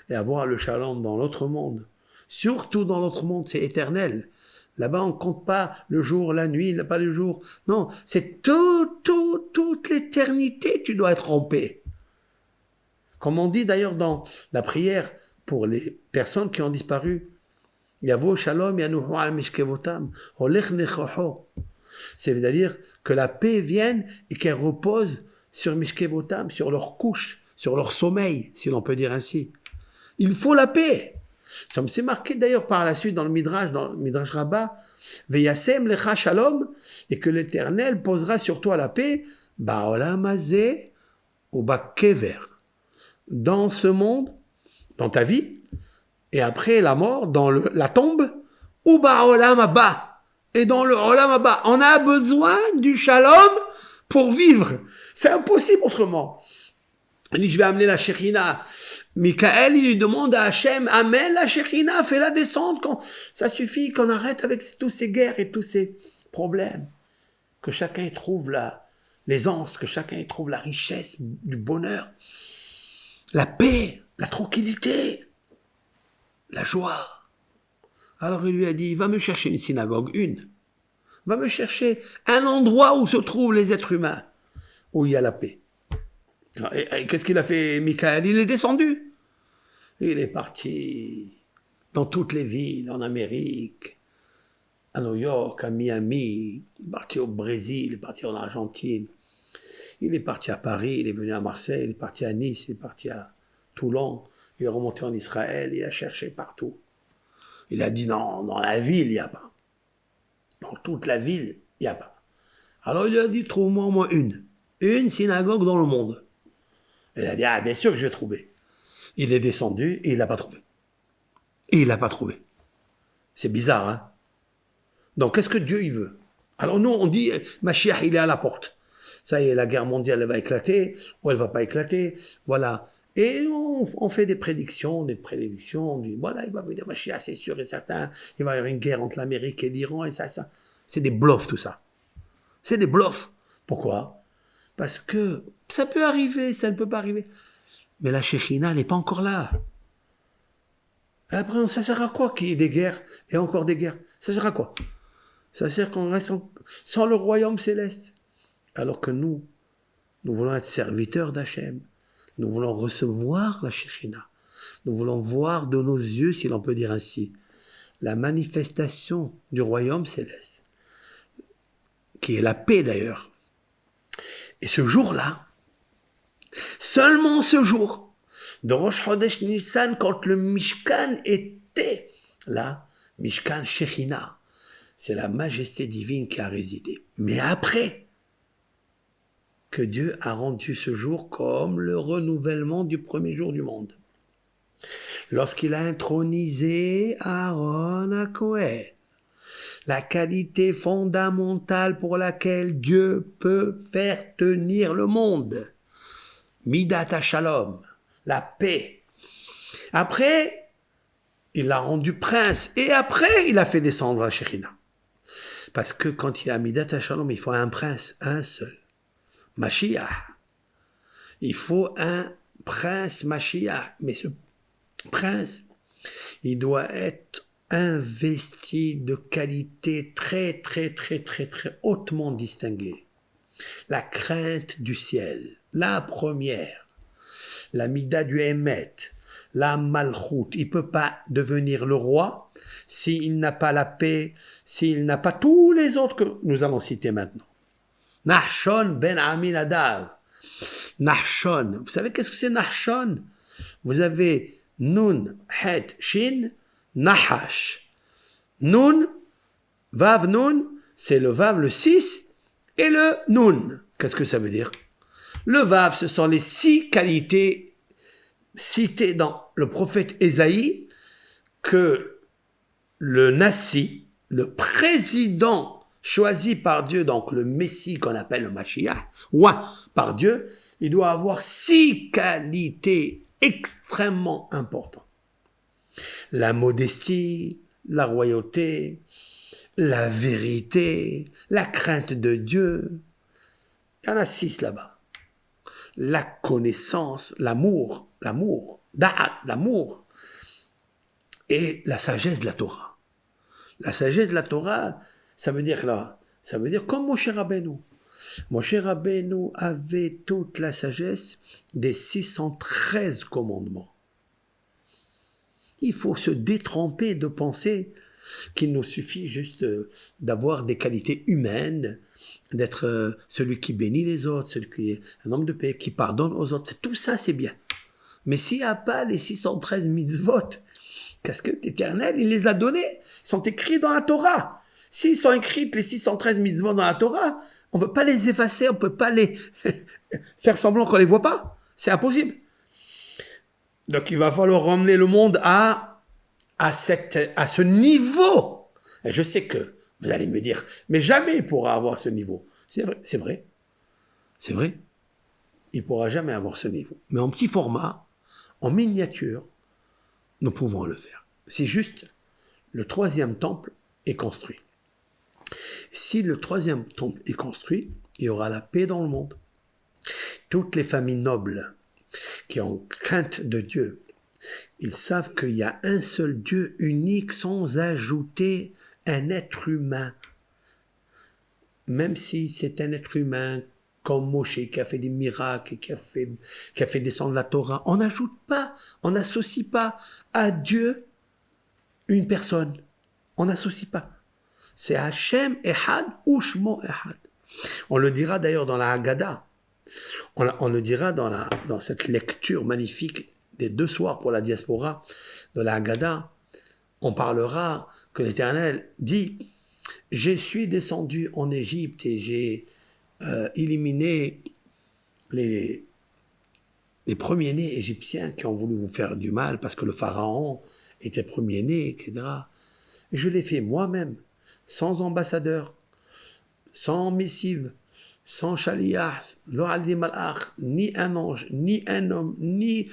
et avoir le shalom dans l'autre monde, surtout dans l'autre monde, c'est éternel. Là-bas, on ne compte pas le jour, la nuit, pas le jour. Non, c'est toute l'éternité, tu dois être en paix. Comme on dit d'ailleurs dans la prière pour les personnes qui ont disparu, Yavo shalom yanuhu al mishkevotam, olech nechocho. C'est-à-dire que la paix vienne et qu'elle repose sur mishkevotam, sur leur couche, sur leur sommeil, si l'on peut dire ainsi. Il faut la paix. Ça me s'est marqué d'ailleurs par la suite dans le Midrash Rabbah, Veyasem lecha shalom, et que l'Éternel posera sur toi la paix, ba'olam hazeh ou ba'kever, dans ce monde, dans ta vie, et après la mort, dans la tombe, ou ba'olam haba, et dans le olam haba. On a besoin du shalom pour vivre. C'est impossible autrement. Il dit, je vais amener la Shekhinah. Michael, il lui demande à Hachem, amène la Shekhinah, fais-la descendre. Ça suffit qu'on arrête avec toutes ces guerres et tous ces problèmes. Que chacun y trouve l'aisance, que chacun y trouve la richesse, du bonheur, la paix, la tranquillité, la joie. Alors il lui a dit, va me chercher une synagogue, va me chercher un endroit où se trouvent les êtres humains, où il y a la paix. Et qu'est-ce qu'il a fait, Michael? Il est descendu. Il est parti dans toutes les villes, en Amérique, à New York, à Miami, il est parti au Brésil, il est parti en Argentine, il est parti à Paris, il est venu à Marseille, il est parti à Nice, il est parti à Toulon, il est remonté en Israël, il a cherché partout. Il a dit non, dans la ville, il n'y a pas. Dans toute la ville, il n'y a pas. Alors il lui a dit, trouve-moi au moins une synagogue dans le monde. Il a dit, ah, bien sûr que je vais trouver. Il est descendu et il l'a pas trouvé. C'est bizarre, hein? Donc, qu'est-ce que Dieu, il veut? Alors, nous, on dit, Mashiach, il est à la porte. Ça y est, la guerre mondiale, elle va éclater, ou elle va pas éclater, voilà. Et on fait des prédictions, on dit, voilà, il va venir Mashiach, c'est sûr et certain, il va y avoir une guerre entre l'Amérique et l'Iran, et ça. C'est des bluffs, tout ça. C'est des bluffs. Pourquoi? Parce que ça peut arriver, ça ne peut pas arriver. Mais la Shekhinah, elle n'est pas encore là. Après, ça sert à quoi qu'il y ait des guerres et encore des guerres? Ça sert à quoi? Ça sert qu'on reste sans le royaume céleste. Alors que nous voulons être serviteurs d'Hachem. Nous voulons recevoir la Shekhinah. Nous voulons voir de nos yeux, si l'on peut dire ainsi, la manifestation du royaume céleste, qui est la paix d'ailleurs. Et ce jour-là, seulement ce jour, de Rosh Chodesh Nissan, quand le Mishkan était là, Mishkan Shekhinah, c'est la majesté divine qui a résidé. Mais après, que Dieu a rendu ce jour comme le renouvellement du premier jour du monde. Lorsqu'il a intronisé Aaron à Kohen, la qualité fondamentale pour laquelle Dieu peut faire tenir le monde. Midat HaShalom, la paix. Après, il l'a rendu prince. Et après, il a fait descendre la Shekhinah. Parce que quand il y a Midat HaShalom, il faut un prince, un seul. Mashiach. Il faut un prince Mashiach. Mais ce prince, il doit être investi de qualités très, très, très, très, très hautement distinguées. La crainte du ciel, la première, la mida du Emet, la malchout. Il ne peut pas devenir le roi s'il n'a pas la paix, s'il n'a pas tous les autres que nous allons citer maintenant. Nahshon ben Aminadav. Nahshon. Vous savez qu'est-ce que c'est Nahshon? Vous avez Nun, Het, Shin, Nahash. Nun, Vav, Nun, c'est le Vav, le 6, et le Nun. Qu'est-ce que ça veut dire? Le Vav, ce sont les 6 qualités citées dans le prophète Ésaïe que le Nassi, le président choisi par Dieu, donc le Messie qu'on appelle le Mashiach, ou par Dieu, il doit avoir 6 qualités extrêmement importantes. La modestie, la royauté, la vérité, la crainte de Dieu. Il y en a 6 là-bas. la connaissance, l'amour, da'at, l'amour, et la sagesse de la Torah. La sagesse de la Torah, ça veut dire comme Moshe Rabbeinu. Moshe Rabbeinu avait toute la sagesse des 613 commandements. Il faut se détremper de penser qu'il nous suffit juste d'avoir des qualités humaines, d'être celui qui bénit les autres, celui qui est un homme de paix, qui pardonne aux autres. Tout ça, c'est bien. Mais s'il n'y a pas les 613 mitzvot, qu'est-ce que l'Éternel, il les a donnés? Ils sont écrits dans la Torah. S'ils sont écrits, les 613 mitzvot dans la Torah, on ne peut pas les effacer, on ne peut pas les faire semblant qu'on ne les voit pas. C'est impossible. Donc il va falloir ramener le monde à ce niveau. Et je sais que vous allez me dire, mais jamais il pourra avoir ce niveau. C'est vrai. Il ne pourra jamais avoir ce niveau. Mais en petit format, en miniature, nous pouvons le faire. C'est juste, le 3e temple est construit. Si le 3e temple est construit, il y aura la paix dans le monde. Toutes les familles nobles qui ont crainte de Dieu, ils savent qu'il y a un seul Dieu unique sans ajouter un être humain. Même si c'est un être humain comme Moshe qui a fait des miracles, qui a fait descendre la Torah, on n'ajoute pas, on n'associe pas à Dieu une personne. On n'associe pas. C'est Hachem Ehad ou Shmo Ehad. On le dira d'ailleurs dans la Haggadah. On le dira dans cette lecture magnifique des 2 soirs pour la diaspora de la Haggadah. On parlera que l'Éternel dit « Je suis descendu en Égypte et j'ai éliminé les premiers-nés égyptiens qui ont voulu vous faire du mal parce que le pharaon était premier-né, etc. Je l'ai fait moi-même, sans ambassadeur, sans missive, sans chalias, ni un ange, ni un homme, ni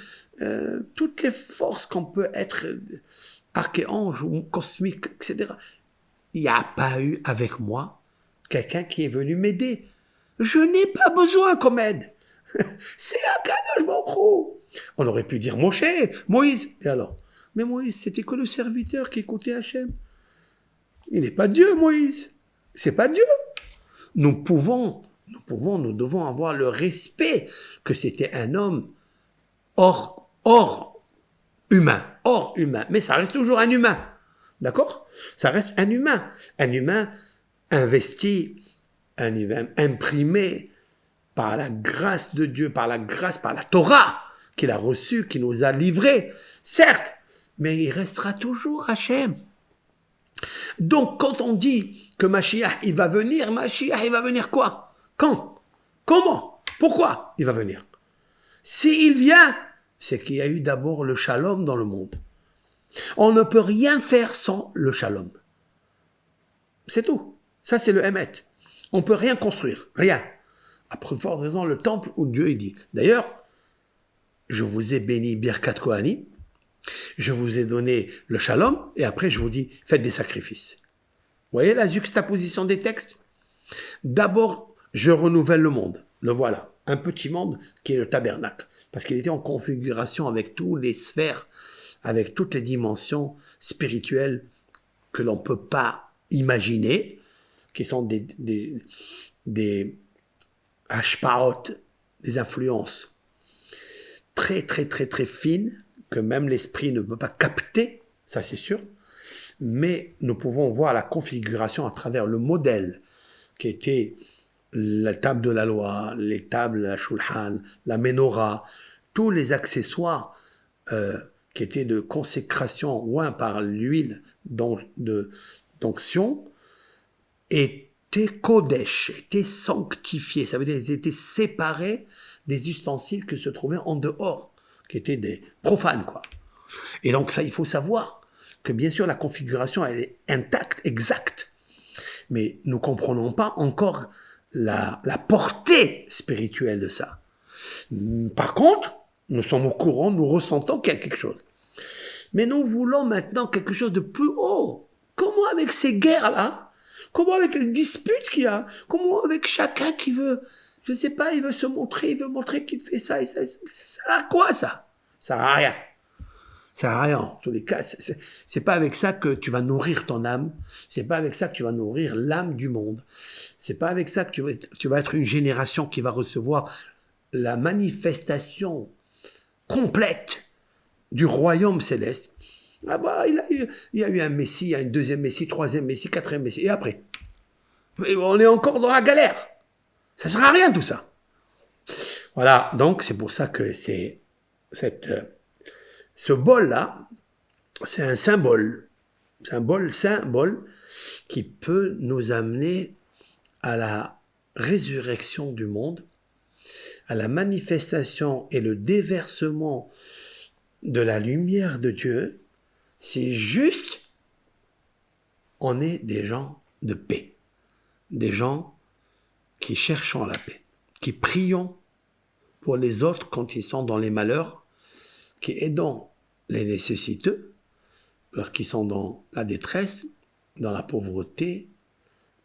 toutes les forces qu'on peut être archéange ou cosmique, etc. Il n'y a pas eu avec moi quelqu'un qui est venu m'aider. Je n'ai pas besoin qu'on m'aide. C'est Akadosh Baruch Hu. On aurait pu dire Moshe, Moïse. Et alors? Mais Moïse, c'était que le serviteur qui écoutait Hachem. Il n'est pas Dieu, Moïse. C'est pas Dieu. Nous devons avoir le respect que c'était un homme hors humain. Mais ça reste toujours un humain. D'accord? Ça reste un humain investi, un humain imprimé par la grâce de Dieu, par la Torah qu'il a reçue, qui nous a livrée, certes, mais il restera toujours Hachem. Donc, quand on dit que Mashiach, il va venir quoi? Quand? Comment? Pourquoi il va venir? S'il vient, c'est qu'il y a eu d'abord le shalom dans le monde. On ne peut rien faire sans le shalom. C'est tout. Ça, c'est le Emet. On ne peut rien construire. Rien. À plus forte raison, le temple où Dieu il dit. D'ailleurs, je vous ai béni Birkat Kohanim. Je vous ai donné le shalom. Et après, je vous dis, faites des sacrifices. Vous voyez la juxtaposition des textes? D'abord, je renouvelle le monde. Le voilà. Un petit monde qui est le tabernacle. Parce qu'il était en configuration avec toutes les sphères, avec toutes les dimensions spirituelles que l'on ne peut pas imaginer, qui sont des hashpaot, des influences très, très, très, très fines, que même l'esprit ne peut pas capter, ça c'est sûr, mais nous pouvons voir la configuration à travers le modèle qui était la table de la loi, les tables, la shulhan, la menorah, tous les accessoires qui étaient de consécration oint par l'huile d'onction, étaient kodesh, étaient sanctifiés, ça veut dire qu'ils étaient séparés des ustensiles qui se trouvaient en dehors, qui étaient des profanes, quoi. Et donc ça, il faut savoir que bien sûr la configuration elle est intacte, exacte, mais nous comprenons pas encore la portée spirituelle de ça. Par contre, nous sommes au courant, nous ressentons qu'il y a quelque chose. Mais nous voulons maintenant quelque chose de plus haut. Comment avec ces guerres-là? Comment avec les disputes qu'il y a? Comment avec chacun qui veut Je ne sais pas, il veut se montrer, il veut montrer qu'il fait ça et ça. Ça sert à quoi ça? Ça sert à rien. Ça sert à rien. En tous les cas, c'est pas avec ça que tu vas nourrir ton âme. C'est pas avec ça que tu vas nourrir l'âme du monde. C'est pas avec ça que tu vas être une génération qui va recevoir la manifestation complète du royaume céleste. Ah bah, il y a eu un Messie, il y a une deuxième Messie, troisième Messie, quatrième Messie. Et après? Mais on est encore dans la galère. Ça sert à rien tout ça. Voilà, donc c'est pour ça que ce bol-là, c'est un symbole. C'est un symbole qui peut nous amener à la résurrection du monde, à la manifestation et le déversement de la lumière de Dieu, si juste on est des gens de paix, des gens qui cherchons la paix, qui prions pour les autres quand ils sont dans les malheurs, qui aidons les nécessiteux lorsqu'ils sont dans la détresse, dans la pauvreté,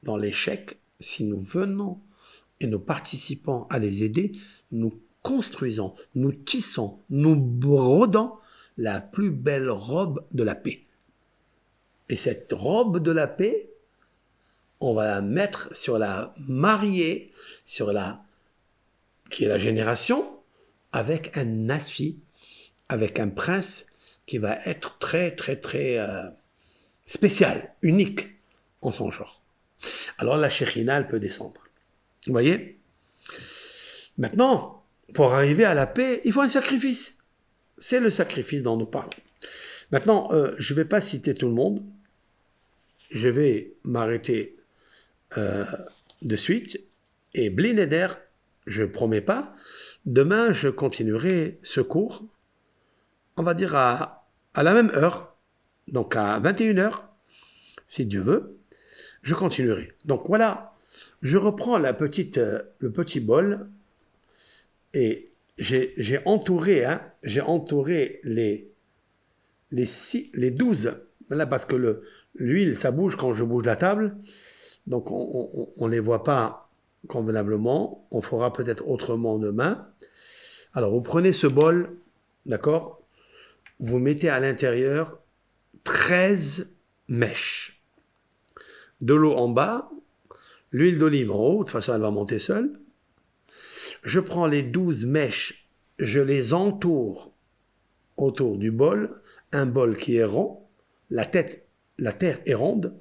dans l'échec. Si nous venons et nous participons à les aider, nous construisons, nous tissons, nous brodons la plus belle robe de la paix. Et cette robe de la paix, on va la mettre sur la mariée, qui est la génération, avec un nasi, avec un prince qui va être très, très, très spécial, unique en son genre. Alors la Shekhina, elle peut descendre. Vous voyez? Maintenant, pour arriver à la paix, il faut un sacrifice. C'est le sacrifice dont nous parlons. Maintenant, je ne vais pas citer tout le monde. Je vais m'arrêter de suite. Et Blineder, je ne promets pas, demain, je continuerai ce cours, on va dire à la même heure, donc à 21h, si Dieu veut, je continuerai. Donc voilà, je reprends le petit bol et j'ai entouré les 12, là, parce que l'huile, ça bouge quand je bouge la table, donc on ne les voit pas convenablement, on fera peut-être autrement demain. Alors vous prenez ce bol, d'accord, vous mettez à l'intérieur 13 mèches. De l'eau en bas, l'huile d'olive en haut, de toute façon elle va monter seule. Je prends les 12 mèches, je les entoure autour du bol, un bol qui est rond, la terre est ronde,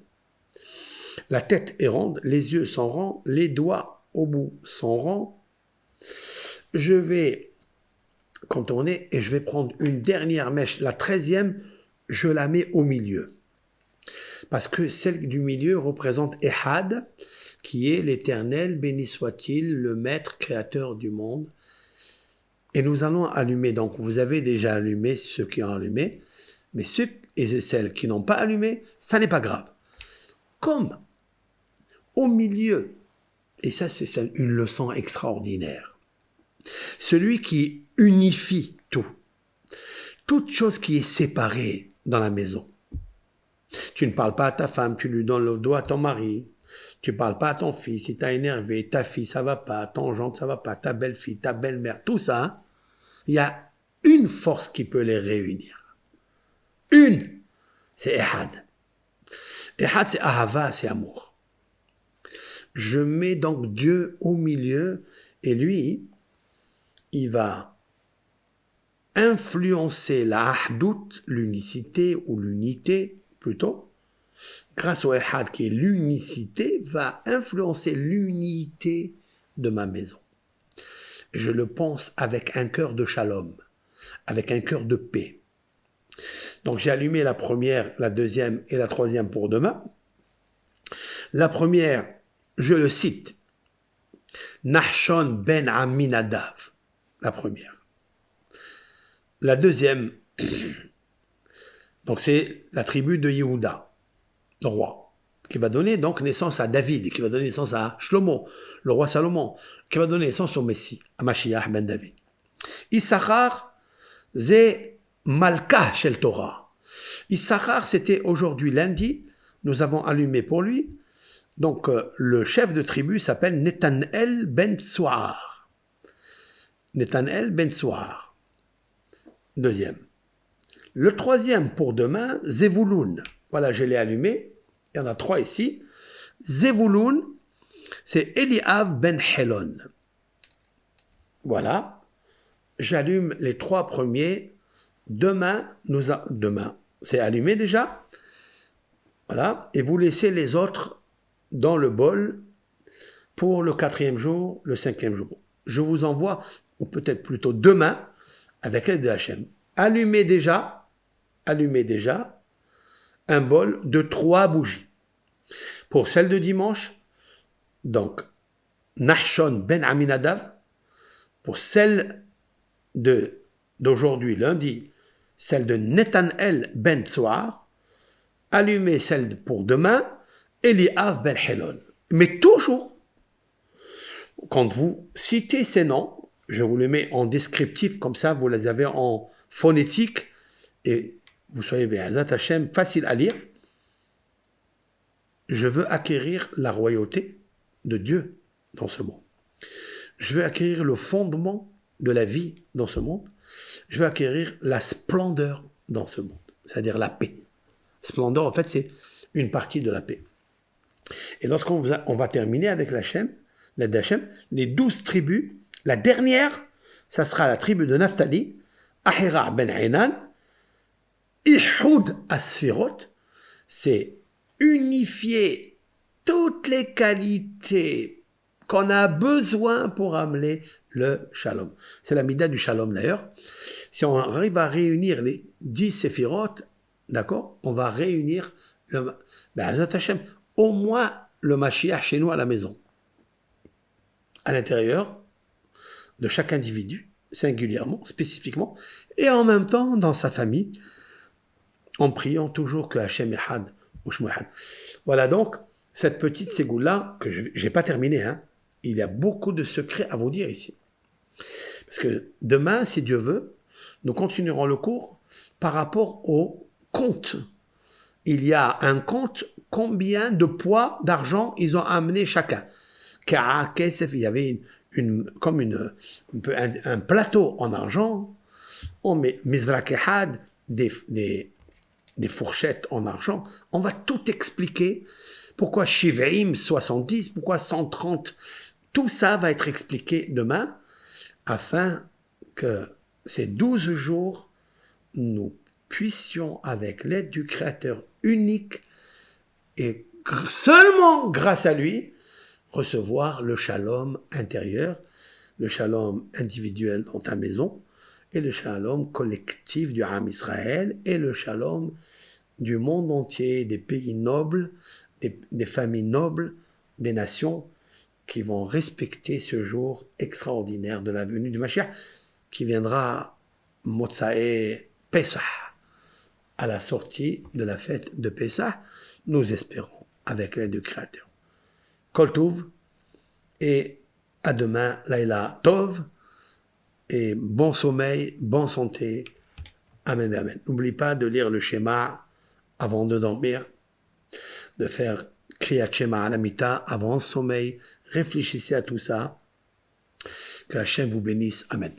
la tête est ronde, les yeux sont ronds, les doigts au bout sont ronds. Je vais contourner et je vais prendre une dernière mèche, la 13e, je la mets au milieu. Parce que celle du milieu représente Ehad, qui est l'Éternel, béni soit-il, le Maître créateur du monde. Et nous allons allumer, donc vous avez déjà allumé ceux qui ont allumé, mais ceux et celles qui n'ont pas allumé, ça n'est pas grave. Comme au milieu, et ça c'est une leçon extraordinaire, celui qui unifie tout, toute chose qui est séparée dans la maison. Tu ne parles pas à ta femme, tu lui donnes le doigt à ton mari, tu ne parles pas à ton fils, il t'a énervé, ta fille ça va pas, ton gendre ça va pas, ta belle-fille, ta belle-mère, tout ça, hein, il y a une force qui peut les réunir. Une, c'est Ehad. Ehad, c'est Ahava, c'est amour. Je mets donc Dieu au milieu et lui, il va influencer la ahdout, l'unicité ou l'unité plutôt, grâce au Ehad qui est l'unicité, va influencer l'unité de ma maison. Je le pense avec un cœur de shalom, avec un cœur de paix. Donc j'ai allumé la première, la deuxième et la troisième pour demain. La première, je le cite, Nahshon ben Aminadav, la première. La deuxième, donc c'est la tribu de Yehuda, le roi, qui va donner donc naissance à David, qui va donner naissance à Shlomo, le roi Salomon, qui va donner naissance au Messie, à Mashiach ben David. Issachar, c'est Malka Shel Torah. Issachar, c'était aujourd'hui lundi, nous avons allumé pour lui Donc, le chef de tribu s'appelle Netanel ben Souar. Netanel ben Souar. Deuxième. Le troisième pour demain, Zevouloun. Voilà, je l'ai allumé. Il y en a 3 ici. Zevouloun, c'est Eliav ben Helon. Voilà. J'allume les 3 premiers. Demain, c'est allumé déjà. Voilà. Et vous laissez les autres dans le bol pour le 4e jour, le 5e jour. Je vous envoie, ou peut-être plutôt demain, avec l'aide de Hachem. Allumez déjà un bol de 3 bougies. Pour celle de dimanche, donc, Nahshon ben Aminadav. Pour celle d'aujourd'hui, lundi, celle de Netanel ben Tsoar. Allumez celle pour demain, Eliav ben Helon. Mais toujours, quand vous citez ces noms, je vous les mets en descriptif, comme ça vous les avez en phonétique, et vous soyez Be'ezat Hashem, facile à lire. Je veux acquérir la royauté de Dieu dans ce monde. Je veux acquérir le fondement de la vie dans ce monde. Je veux acquérir la splendeur dans ce monde, c'est-à-dire la paix. Splendeur, en fait, c'est une partie de la paix. Et lorsqu'on va terminer avec l'aide d'Hachem, les 12 tribus, la dernière, ça sera la tribu de Naphtali, Ahira ben Ainan, Ihoud Asfirot, c'est unifier toutes les qualités qu'on a besoin pour amener le shalom. C'est la mida du shalom d'ailleurs. Si on arrive à réunir les 10 séphirotes, d'accord, on va réunir au moins le Mashiach chez nous à la maison. À l'intérieur de chaque individu, singulièrement, spécifiquement, et en même temps dans sa famille, en priant toujours que Hachem Ehad ou Shmo Ehad. Voilà donc cette petite ségoula que je n'ai pas terminée. Il y a beaucoup de secrets à vous dire ici. Parce que demain, si Dieu veut, nous continuerons le cours par rapport au compte. Il y a un compte, combien de poids d'argent ils ont amené chacun. Il y avait un plateau en argent. On met Mizrak Ehad, des fourchettes en argent. On va tout expliquer. Pourquoi Shivaim 70, pourquoi 130. Tout ça va être expliqué demain afin que ces 12 jours, nous puissions, avec l'aide du Créateur unique et seulement grâce à lui, recevoir le shalom intérieur, le shalom individuel dans ta maison, et le shalom collectif du Ham Israël, et le shalom du monde entier, des pays nobles, des familles nobles, des nations qui vont respecter ce jour extraordinaire de la venue du Mashiach, qui viendra Motsae Pesach, à la sortie de la fête de Pesach, nous espérons, avec l'aide du Créateur. Kol Tov, et à demain, Laila Tov, et bon sommeil, bonne santé. Amen, amen. N'oublie pas de lire le schéma avant de dormir, de faire Kriyat Shema Alamita avant le sommeil. Réfléchissez à tout ça. Que Hachem vous bénisse. Amen.